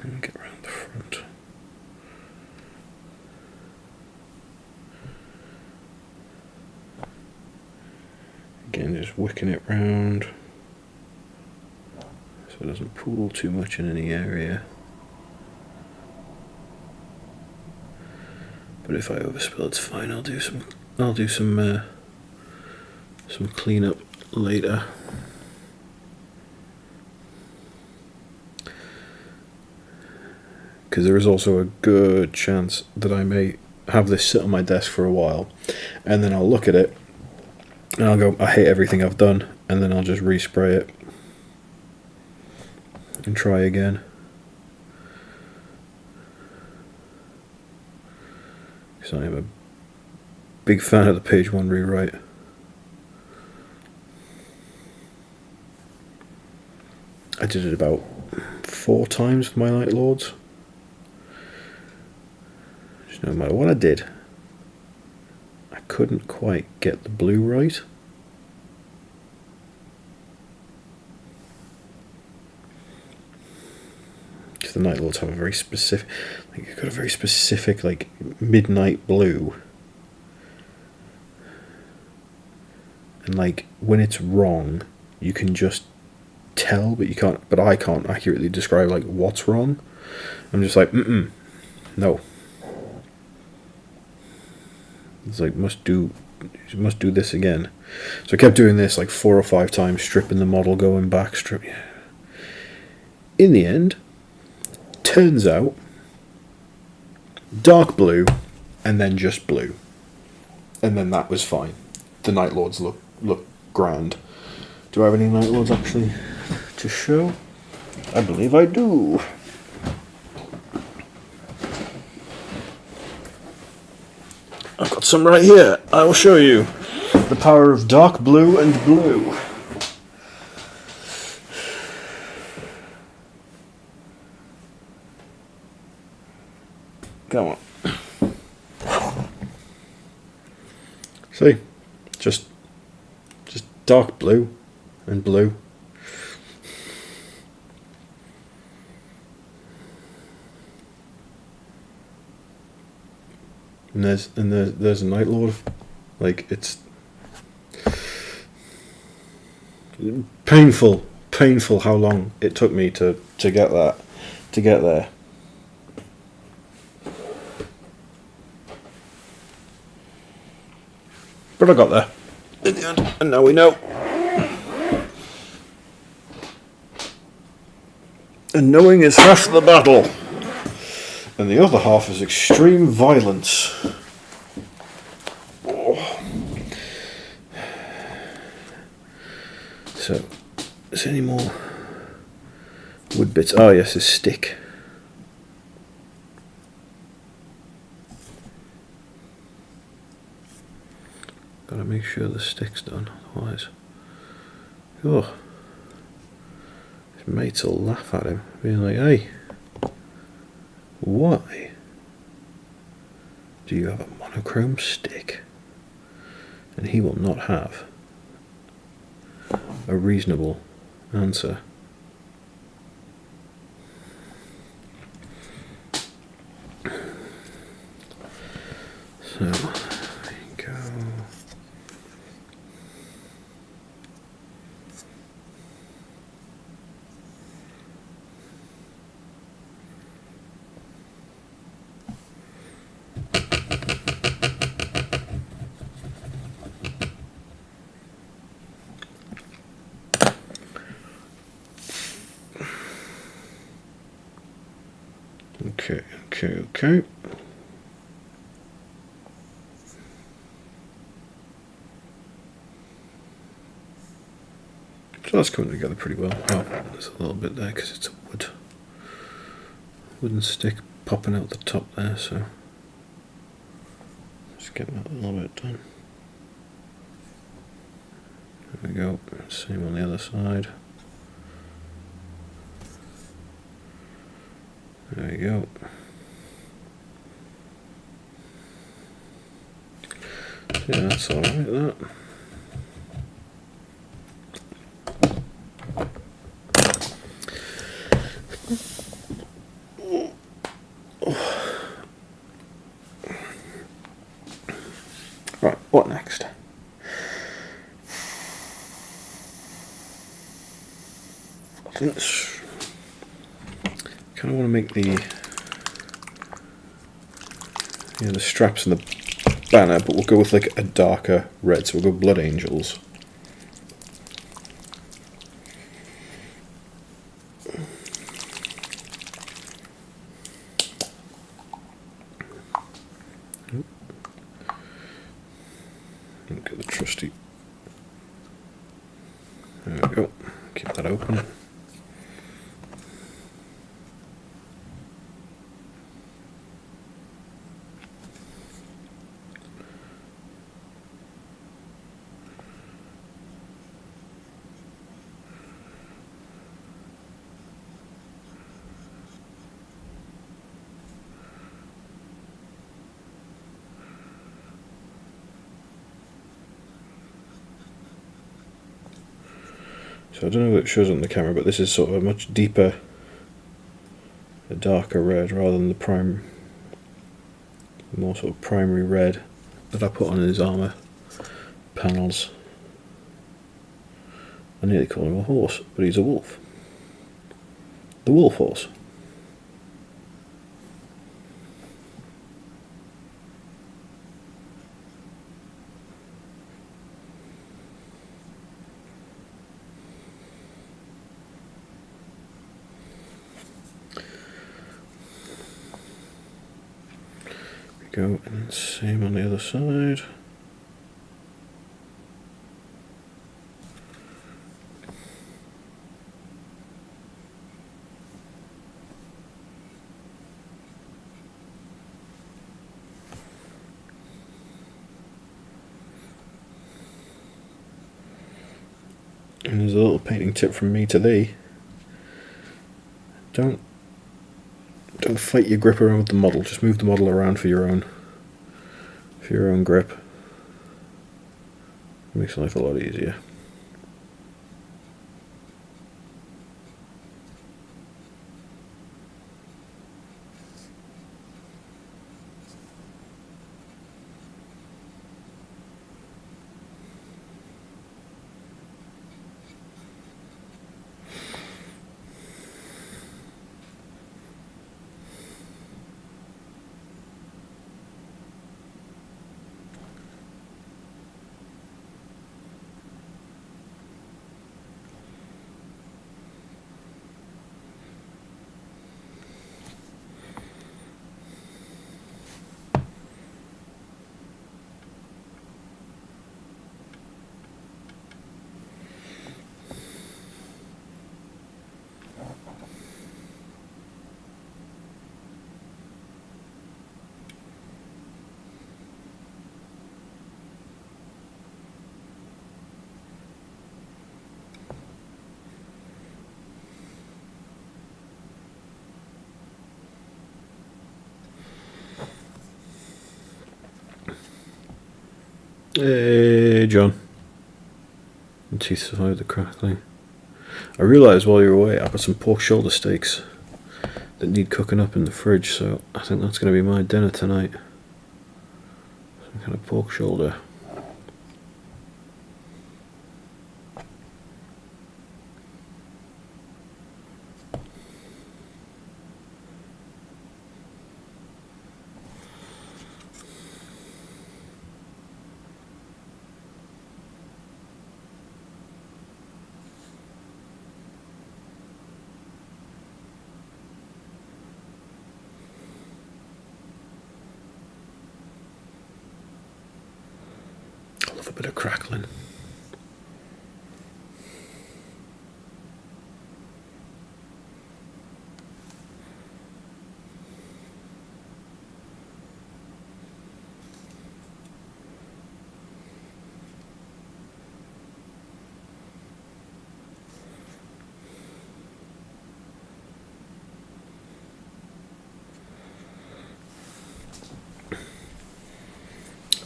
And get around the front. Again, just wicking it round so it doesn't pool too much in any area. But if I overspill, it's fine. I'll do some cleanup later. Because there is also a good chance that I may have this sit on my desk for a while, and then I'll look at it and I'll go, I hate everything I've done, and then I'll just respray it and try again. Because I am a big fan of the page 1 rewrite. I did it about 4 times with my Night Lords. Just no matter what I did, I couldn't quite get the blue right. Because the Night Lords have a very specific, like, you've got a very specific, like, midnight blue. And like, when it's wrong, you can just tell, but you can't, but I can't accurately describe like what's wrong. I'm just like, no. It's like, must do this again. So I kept doing this like 4 or 5 times, stripping the model, going back, in the end, turns out, dark blue, and then just blue. And then that was fine. The Night Lords look grand. Do I have any Night Lords actually to show? I believe I do. I've got some right here. I will show you the power of dark blue and blue. Come on. See? Just dark blue and blue. And there's a Night Lord. Like, it's painful how long it took me to get there. But I got there in the end, and now we know. And knowing is half the battle, and the other half is extreme violence. Oh. So, is there any more wood bits? Oh yes, a stick. Gotta make sure the stick's done, otherwise. Oh. His mates will laugh at him, being like, hey, why do you have a monochrome stick? And he will not have a reasonable answer. So, there we go. Okay. So that's coming together pretty well. Oh, there's a little bit there because it's a wooden stick popping out the top there, so just get that a little bit done. There we go. Same on the other side. There we go. Yeah, that's alright, that. Right, what next? Let's kind of want to make the straps and the banner, but we'll go with like a darker red, so we'll go Blood Angels. Look at the trusty. There we go. Keep that open. So I don't know if it shows on the camera, but this is sort of a much deeper, a darker red rather than the more sort of primary red that I put on his armour panels. I nearly call him a horse, but he's a wolf. The wolf horse. Go and same on the other side. And there's a little painting tip from me to thee. Don't fight your grip around with the model, just move the model around for your own grip. It makes life a lot easier. Hey, John. And teeth survived the crackling. I realised while you were away I put some pork shoulder steaks that need cooking up in the fridge, so I think that's going to be my dinner tonight. Some kind of pork shoulder. I love a bit of crackling.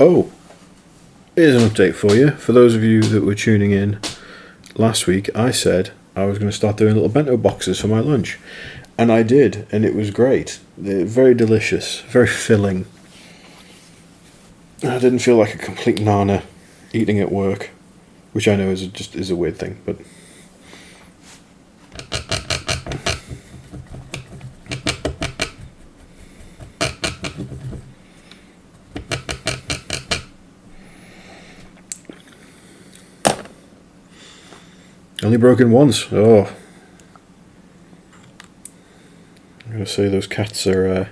Oh, here's an update for you. For those of you that were tuning in last week, I said I was going to start doing little bento boxes for my lunch. And I did, and it was great. They're very delicious, very filling. I didn't feel like a complete nana eating at work, which I know is a weird thing, but Only broken once. Oh. I'm going to say those cats are...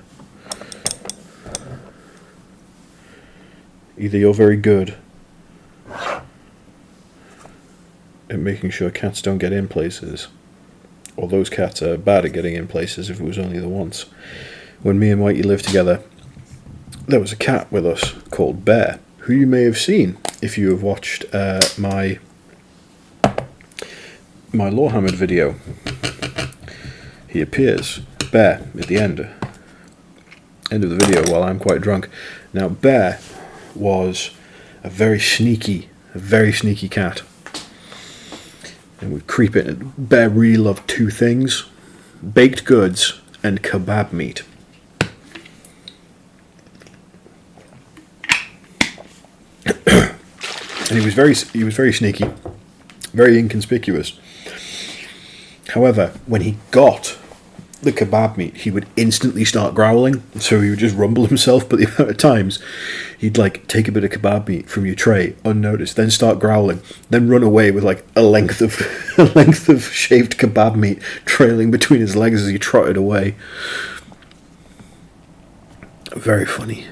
either you're very good at making sure cats don't get in places, or those cats are bad at getting in places if it was only the once. When me and Whitey lived together, there was a cat with us called Bear, who you may have seen if you have watched my Lawhammered video. He appears, Bear, at the end of the video while I'm quite drunk. Now, Bear was a very sneaky cat. And would creep in. Bear really loved two things: baked goods and kebab meat. And he was very sneaky, very inconspicuous. However, when he got the kebab meat, he would instantly start growling. So he would just rumble himself, but the amount of times he'd like take a bit of kebab meat from your tray unnoticed, then start growling, then run away with like a length of shaved kebab meat trailing between his legs as he trotted away. Very funny.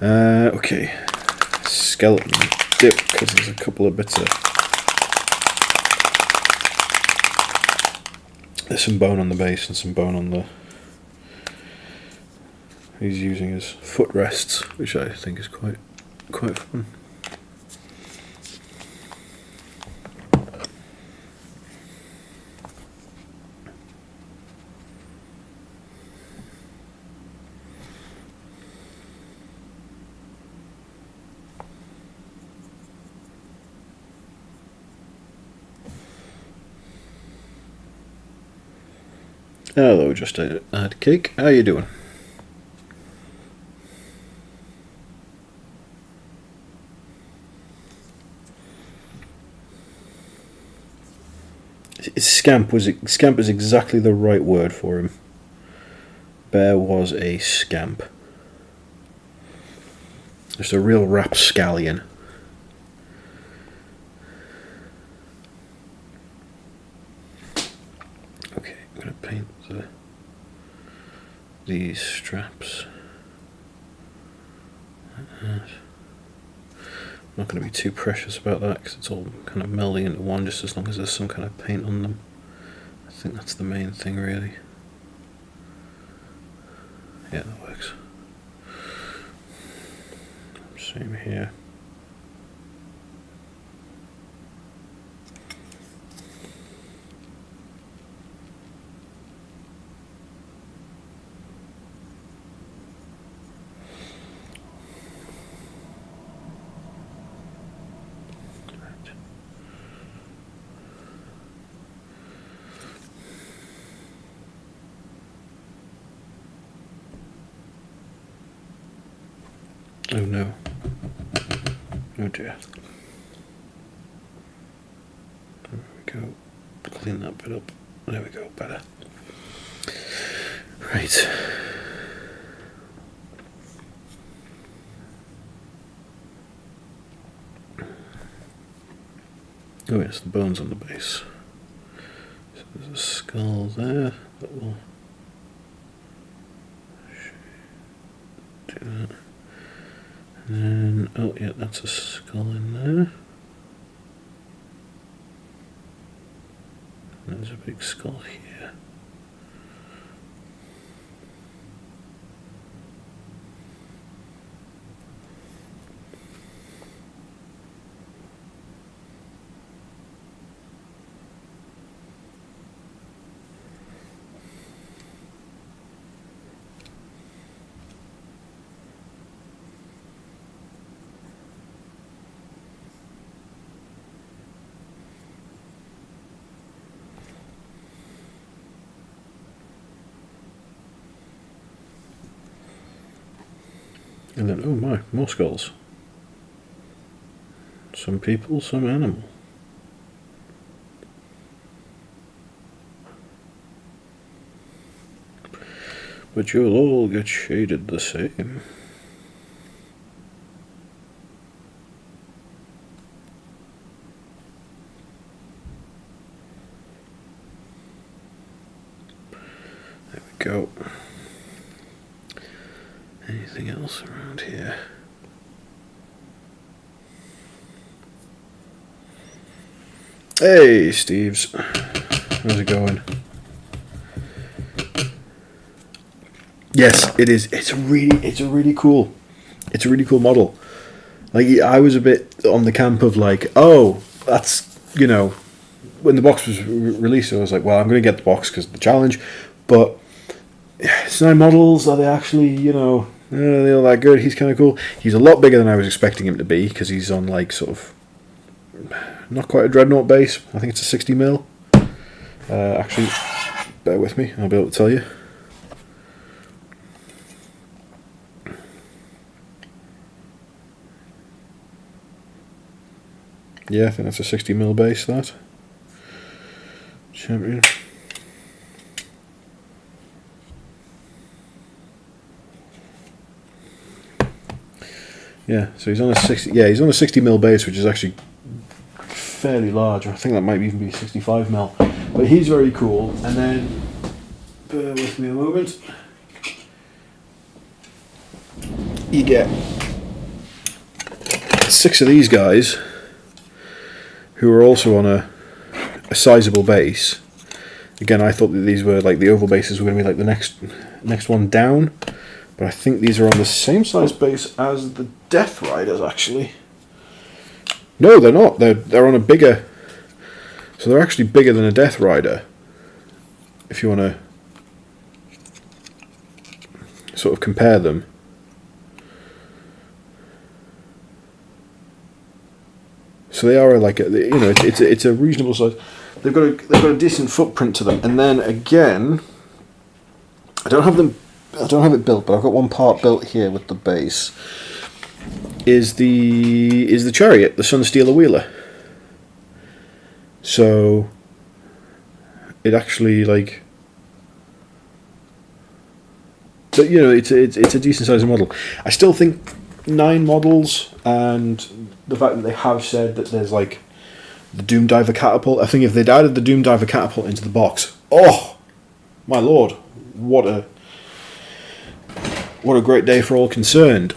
Okay, skeleton dip, because there's a couple of bits of... There's some bone on the base and some bone on the... He's using his footrests, which I think is quite fun. Hello, just a cake. How you doing? Scamp is exactly the right word for him. Bear was a scamp. Just a real rapscallion. Okay, I'm going to paint these straps. I'm not going to be too precious about that because it's all kind of melding into one, just as long as there's some kind of paint on them. I think that's the main thing, really. Yeah, that works. Same here. Oh no. Oh dear. There we go. Clean that bit up. There we go, better. Right. Oh yes, the bones on the base. So there's a skull there that will do that. And then, oh yeah, that's a skull in there. And there's a big skull here. And then, oh my, more skulls. Some people, some animal. But you'll all get shaded the same. go. Anything else around here? Hey, Steves. How's it going? Yes, it is. It's a really cool model. Like, I was a bit on the camp of like, oh, that's, you know, when the box was released, I was like, well, I'm going to get the box because of the challenge. But it's 9 models. Are they actually, you know, are they all that good? He's kind of cool. He's a lot bigger than I was expecting him to be because he's on like sort of not quite a dreadnought base. I think it's a 60 mil. Actually, bear with me. I'll be able to tell you. Yeah, I think that's a 60 mil base, that. Champion. Yeah, so he's on a 60. Yeah, he's on a 60 mil base, which is actually fairly large. I think that might even be 65 mil. But he's very cool. And then, bear with me a moment. You get 6 of these guys, who are also on a sizable base. Again, I thought that these were like the oval bases were going to be like the next one down, but I think these are on the same size base as the Death Riders. Actually, no, they're not. They're on a bigger. So they're actually bigger than a Death Rider. If you want to sort of compare them. So they are like it's a reasonable size. They've got a decent footprint to them, and then again, I don't have it built, but I've got one part built here with the base. Is the chariot, the Sunstealer Wheeler? So it actually like, but you know, it's a decent sized model. I still think 9 models, and the fact that they have said that there's like the Doom Diver catapult. I think if they'd added the Doom Diver catapult into the box, oh my lord, what a great day for all concerned.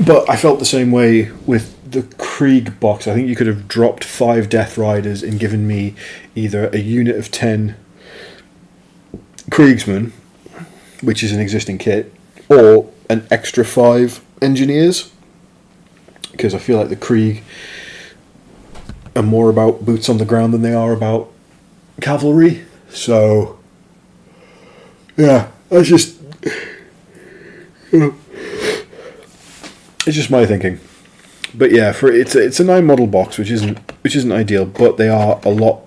But I felt the same way with the Krieg box. I think you could have dropped 5 Death Riders and given me either a unit of 10 Kriegsmen, which is an existing kit, or an extra 5 Engineers, because I feel like the Krieg are more about boots on the ground than they are about cavalry. So yeah, that's just, you know, it's just my thinking. But yeah, it's a 9 model box, which isn't ideal, but they are a lot.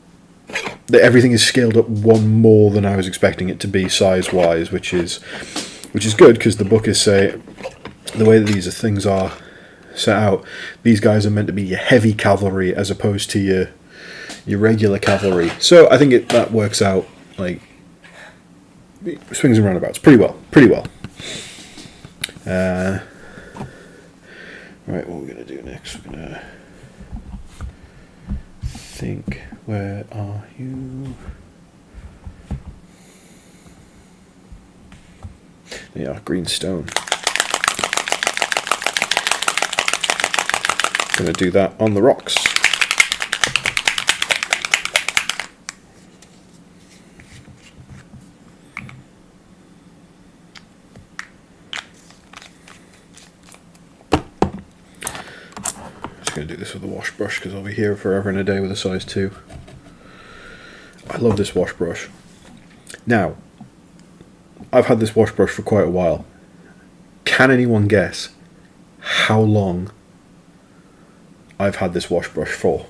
Everything is scaled up one more than I was expecting it to be size wise, which is good, because the book is say the way that these things are set out, these guys are meant to be your heavy cavalry as opposed to your regular cavalry. So I think that works out, like, swings and roundabouts pretty well. Right, what we're going to do next, we're going to think, where are you? They are green stone. Going to do that on the rocks. Just going to do this with a wash brush because I'll be here forever and a day with a size 2. I love this wash brush. Now, I've had this wash brush for quite a while. Can anyone guess how long I've had this wash brush for?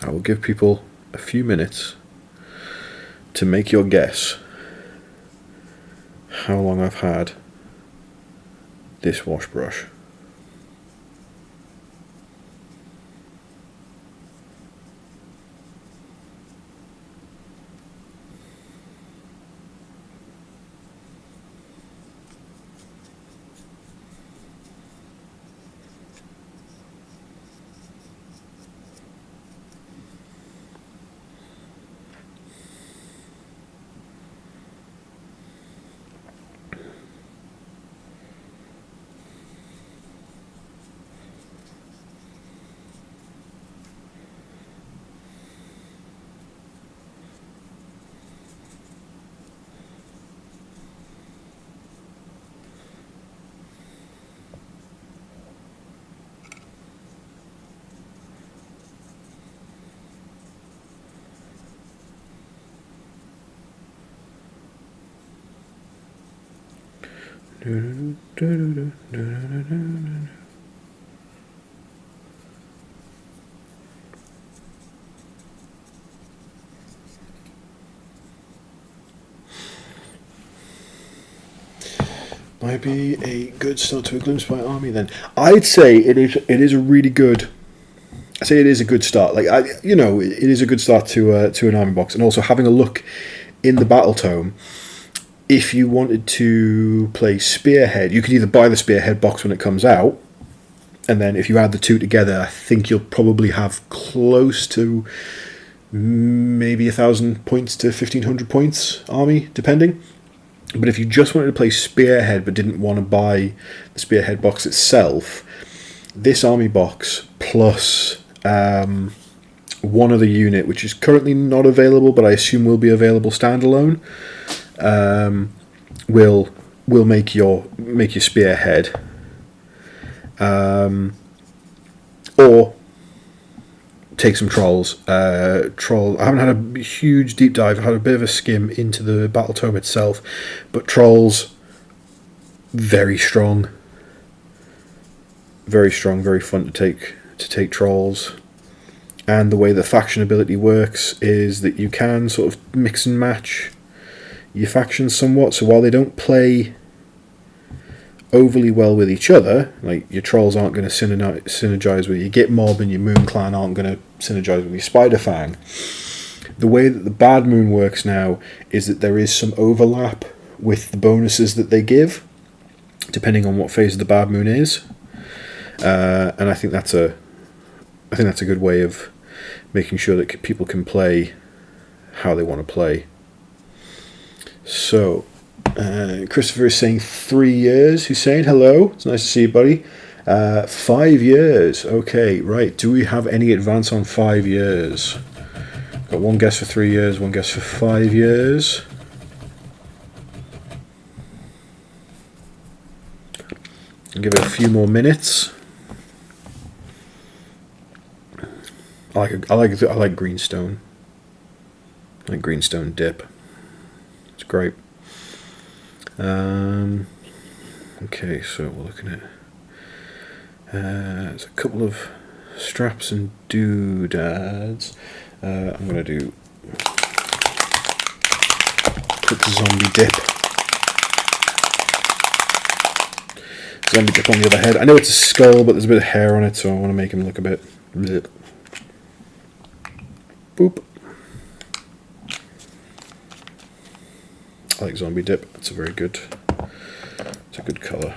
I will give people a few minutes to make your guess how long I've had this wash brush. Might be a good start to a glimpse by army then. I'd say it is a really good. I say it is a good start. Like it is a good start to an army box, and also having a look in the battle tome. If you wanted to play Spearhead, you could either buy the Spearhead box when it comes out, and then if you add the two together, I think you'll probably have close to maybe 1,000 points to 1,500 points army, depending. But if you just wanted to play Spearhead but didn't want to buy the Spearhead box itself, this army box plus one other unit, which is currently not available, but I assume will be available standalone, will make your Spearhead, or take some trolls. I haven't had a huge deep dive. I had a bit of a skim into the battle tome itself, but trolls, very strong, very fun to take trolls. And the way the faction ability works is that you can sort of mix and match your factions somewhat. So while they don't play overly well with each other, like your trolls aren't going to synergize with your Git Mob, and your Moon Clan aren't going to synergize with your Spider Fang. The way that the Bad Moon works now is that there is some overlap with the bonuses that they give, depending on what phase of the Bad Moon is, and I think that's a good way of making sure that people can play how they want to play. So, Christopher is saying 3 years. Hussein, hello. It's nice to see you, buddy. 5 years. Okay, right. Do we have any advance on 5 years? Got one guess for 3 years, one guess for 5 years. I'll give it a few more minutes. I like greenstone. I like greenstone dip. It's great. Okay, so we're looking at there's a couple of straps and doodads. I'm gonna do quick zombie dip. Zombie dip on the other head. I know it's a skull, but there's a bit of hair on it, so I want to make him look a bit. Bleh. Boop. I like zombie dip. It's a good colour.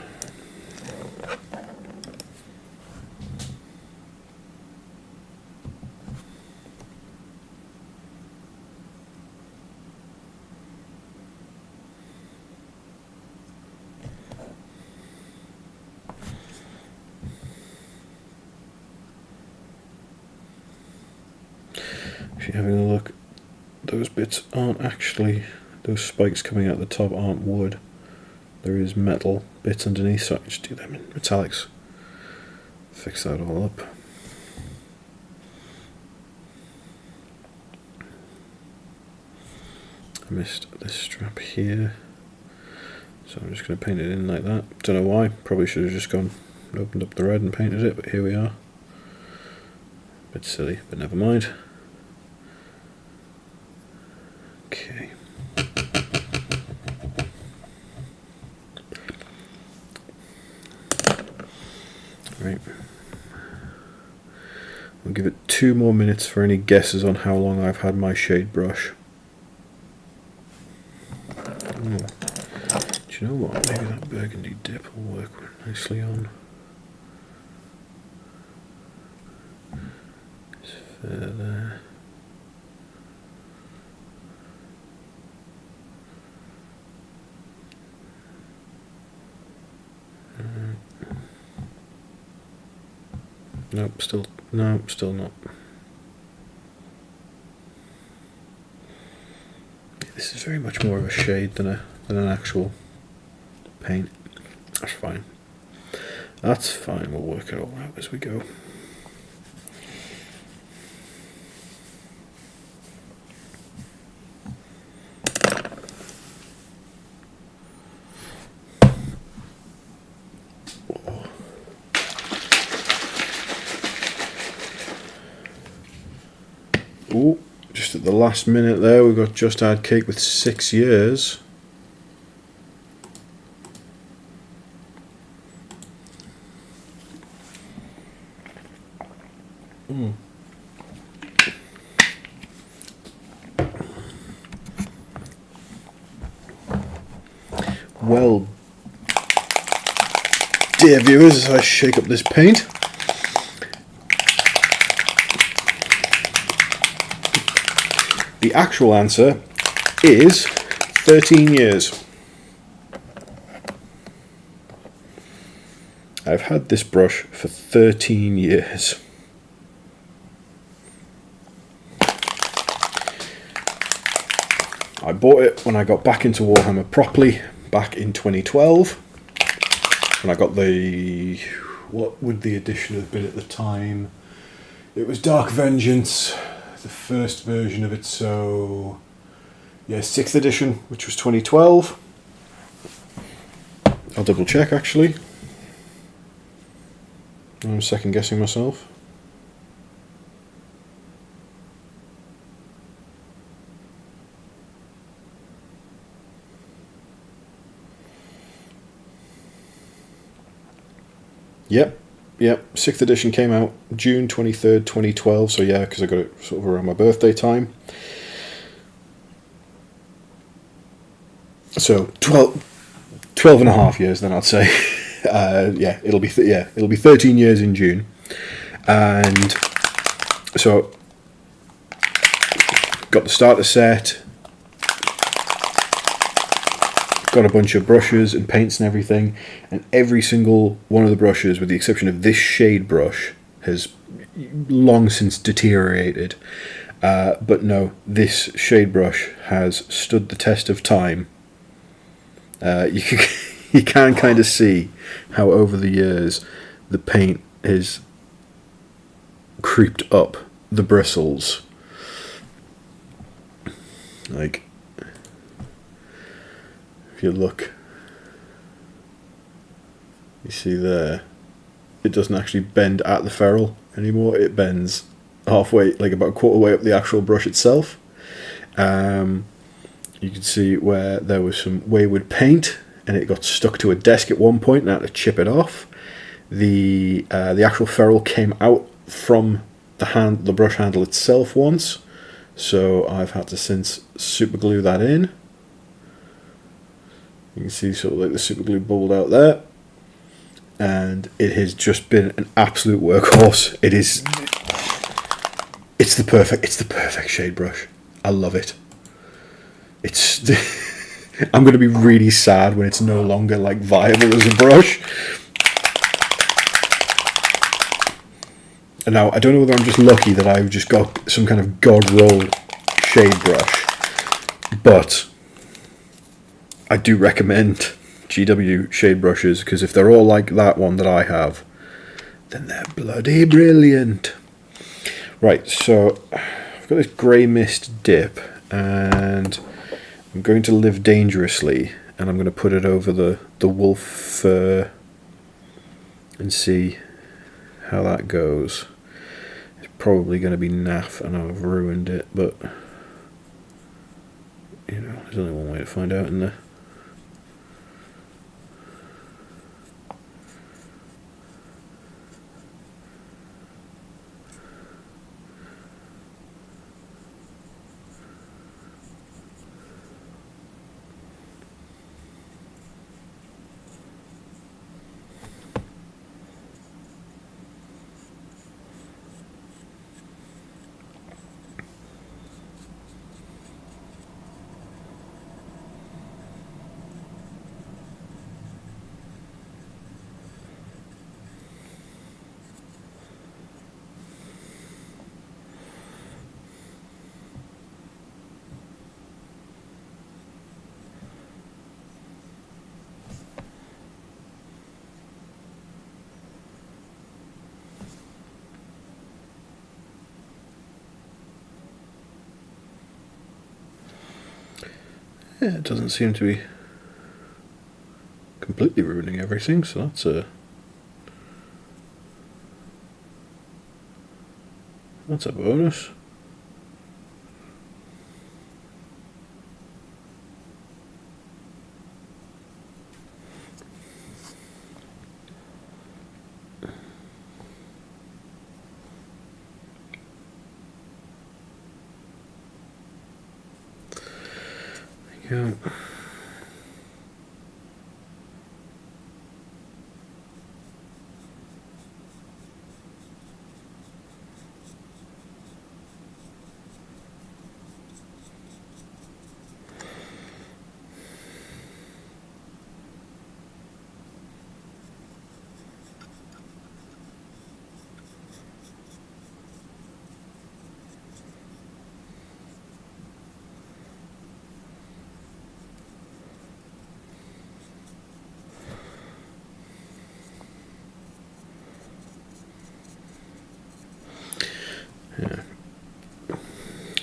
If you're having a look, those bits aren't actually, those spikes coming out the top aren't wood. There is metal bits underneath, so I can just do them in metallics. Fix that all up. I missed this strap here, so I'm just going to paint it in like that. Don't know why, probably should have just gone and opened up the red and painted it, but here we are. Bit silly, but never mind. Okay. Right. I'll give it 2 more minutes for any guesses on how long I've had my shade brush. Oh. Do you know what? Maybe that burgundy dip will work nicely on. It's fair there. Nope, still not. This is very much more of a shade than an actual paint. That's fine. That's fine. We'll work it all out as we go. Ooh, just at the last minute there, we've got Just Add Cake with 6 years. Well, dear viewers, as I shake up this paint, the actual answer is 13 years. I've had this brush for 13 years. I bought it when I got back into Warhammer properly, back in 2012. When I got the... what would the edition have been at the time? It was Dark Vengeance, the first version of it, so... yeah, 6th edition, which was 2012. I'll double check, actually. I'm second guessing myself. Yep, 6th edition came out June 23rd, 2012, so yeah, because I got it sort of around my birthday time. So 12 and a half years then, I'd say. Yeah, it'll be 13 years in June. And so got the starter set, got a bunch of brushes and paints and everything, and every single one of the brushes, with the exception of this shade brush, has long since deteriorated. But no, this shade brush has stood the test of time. You can kind of see how over the years the paint has creeped up the bristles. Like, if you look, you see there, it doesn't actually bend at the ferrule anymore. It bends halfway, like about a quarter way up the actual brush itself. You can see where there was some wayward paint and it got stuck to a desk at one point and I had to chip it off. The actual ferrule came out from the brush handle itself once, so I've had to since super glue that in. You can see sort of like the super glue bubbled out there, and it has just been an absolute workhorse. It's the perfect shade brush. I love it. It's I'm going to be really sad when it's no longer like viable as a brush. And now I don't know whether I'm just lucky that I've just got some kind of god roll shade brush, but I do recommend GW shade brushes, because if they're all like that one that I have, then they're bloody brilliant. Right, so I've got this grey mist dip, and I'm going to live dangerously, and I'm going to put it over the wolf fur and see how that goes. It's probably going to be naff and I've ruined it, but you know, there's only one way to find out, isn't there? Yeah, it doesn't seem to be completely ruining everything, so that's a bonus. Yeah.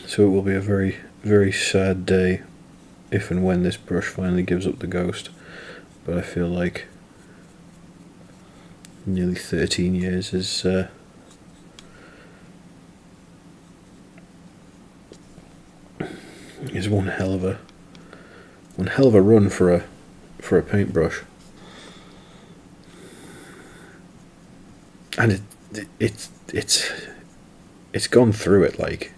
So it will be a very, very sad day if and when this brush finally gives up the ghost. But I feel like nearly 13 years is one hell of a run for a paintbrush. And it's gone through it, like.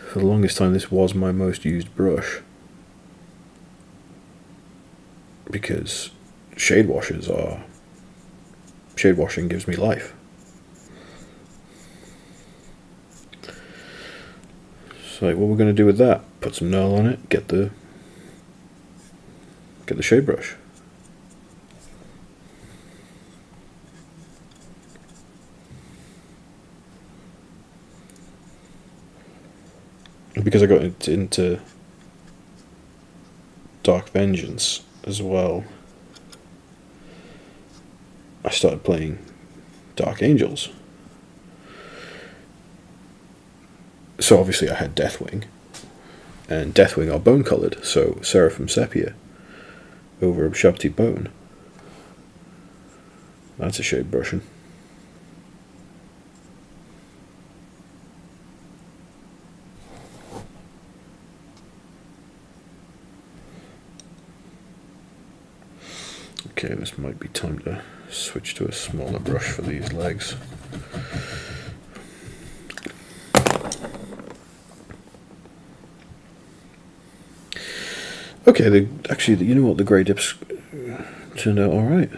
For the longest time, this was my most used brush, because shade washing gives me life. So, like, what we're going to do with that? Put some nail on it. Get the shade brush. Because I got into Dark Vengeance as well, I started playing Dark Angels. So obviously I had Deathwing, and Deathwing are bone coloured, so Seraphim Sepia over Shabti Bone. That's a shade brushing. Okay, this might be time to switch to a smaller brush for these legs. Okay, actually, you know what, the grey dips turned out alright.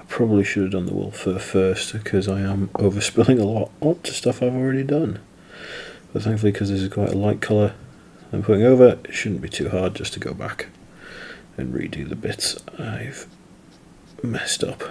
Probably should have done the wool fur first, because I am overspilling a lot onto stuff I've already done. But thankfully, because this is quite a light colour I'm putting over, it shouldn't be too hard just to go back and redo the bits I've messed up.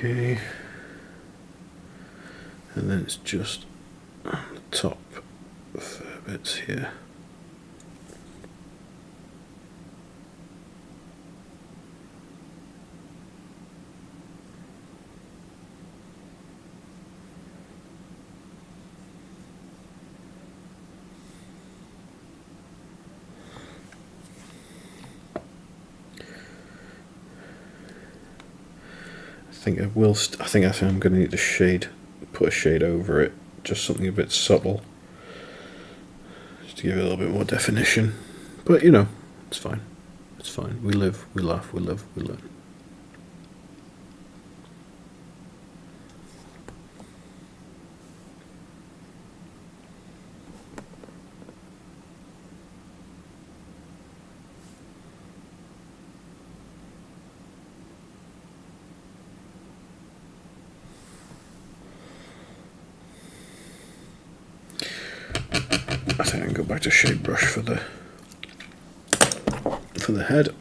Okay. And then it's just on the top fair bits here. I think I'm going to need to put a shade over it, just something a bit subtle, just to give it a little bit more definition. But you know, it's fine. It's fine. We live, we laugh, we live, we learn. I think I can go back to shade brush for the head.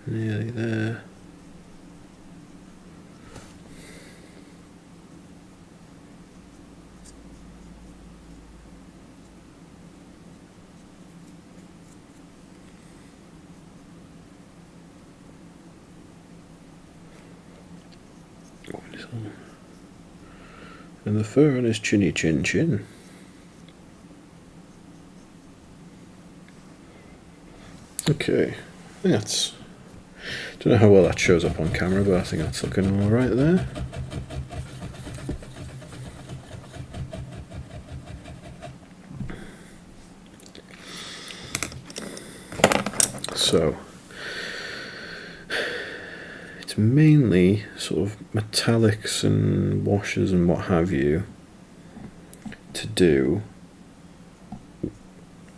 Nearly there. And the fur on his chinny chin chin. Okay, don't know how well that shows up on camera, but I think that's looking all right there. So it's mainly sort of metallics and washes and what have you to do.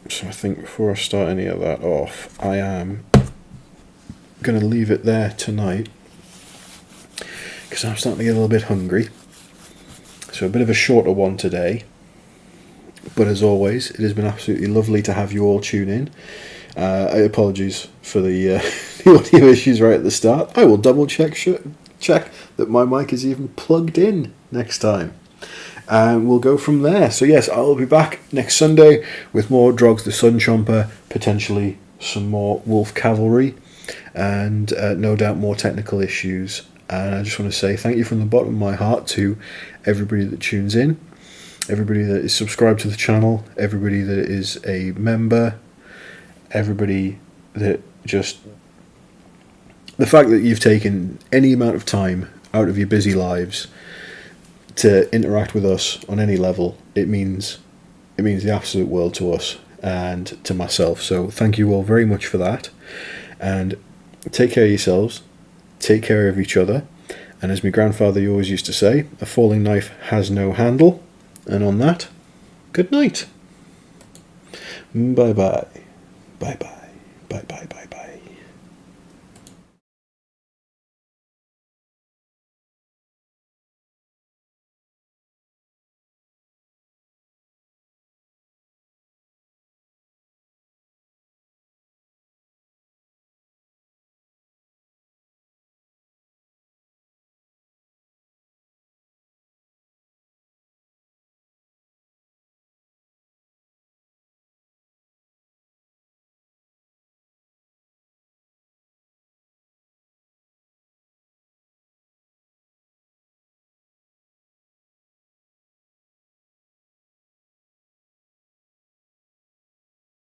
So I think before I start any of that off, I am going to leave it there tonight because I'm starting to get a little bit hungry. So a bit of a shorter one today, but as always, it has been absolutely lovely to have you all tune in. Apologies for the audio issues right at the start. I will double check that my mic is even plugged in next time. And we'll go from there. So yes, I'll be back next Sunday with more Drogs the Sun Chomper, potentially some more Wolf Cavalry, and no doubt more technical issues. And I just want to say thank you from the bottom of my heart to everybody that tunes in, everybody that is subscribed to the channel, everybody that is a member, everybody that just... The fact that you've taken any amount of time out of your busy lives to interact with us on any level, it means the absolute world to us and to myself. So thank you all very much for that, and take care of yourselves, take care of each other, and as my grandfather always used to say, a falling knife has no handle. And on that, good night. Bye bye. Bye bye. Bye bye. Bye bye.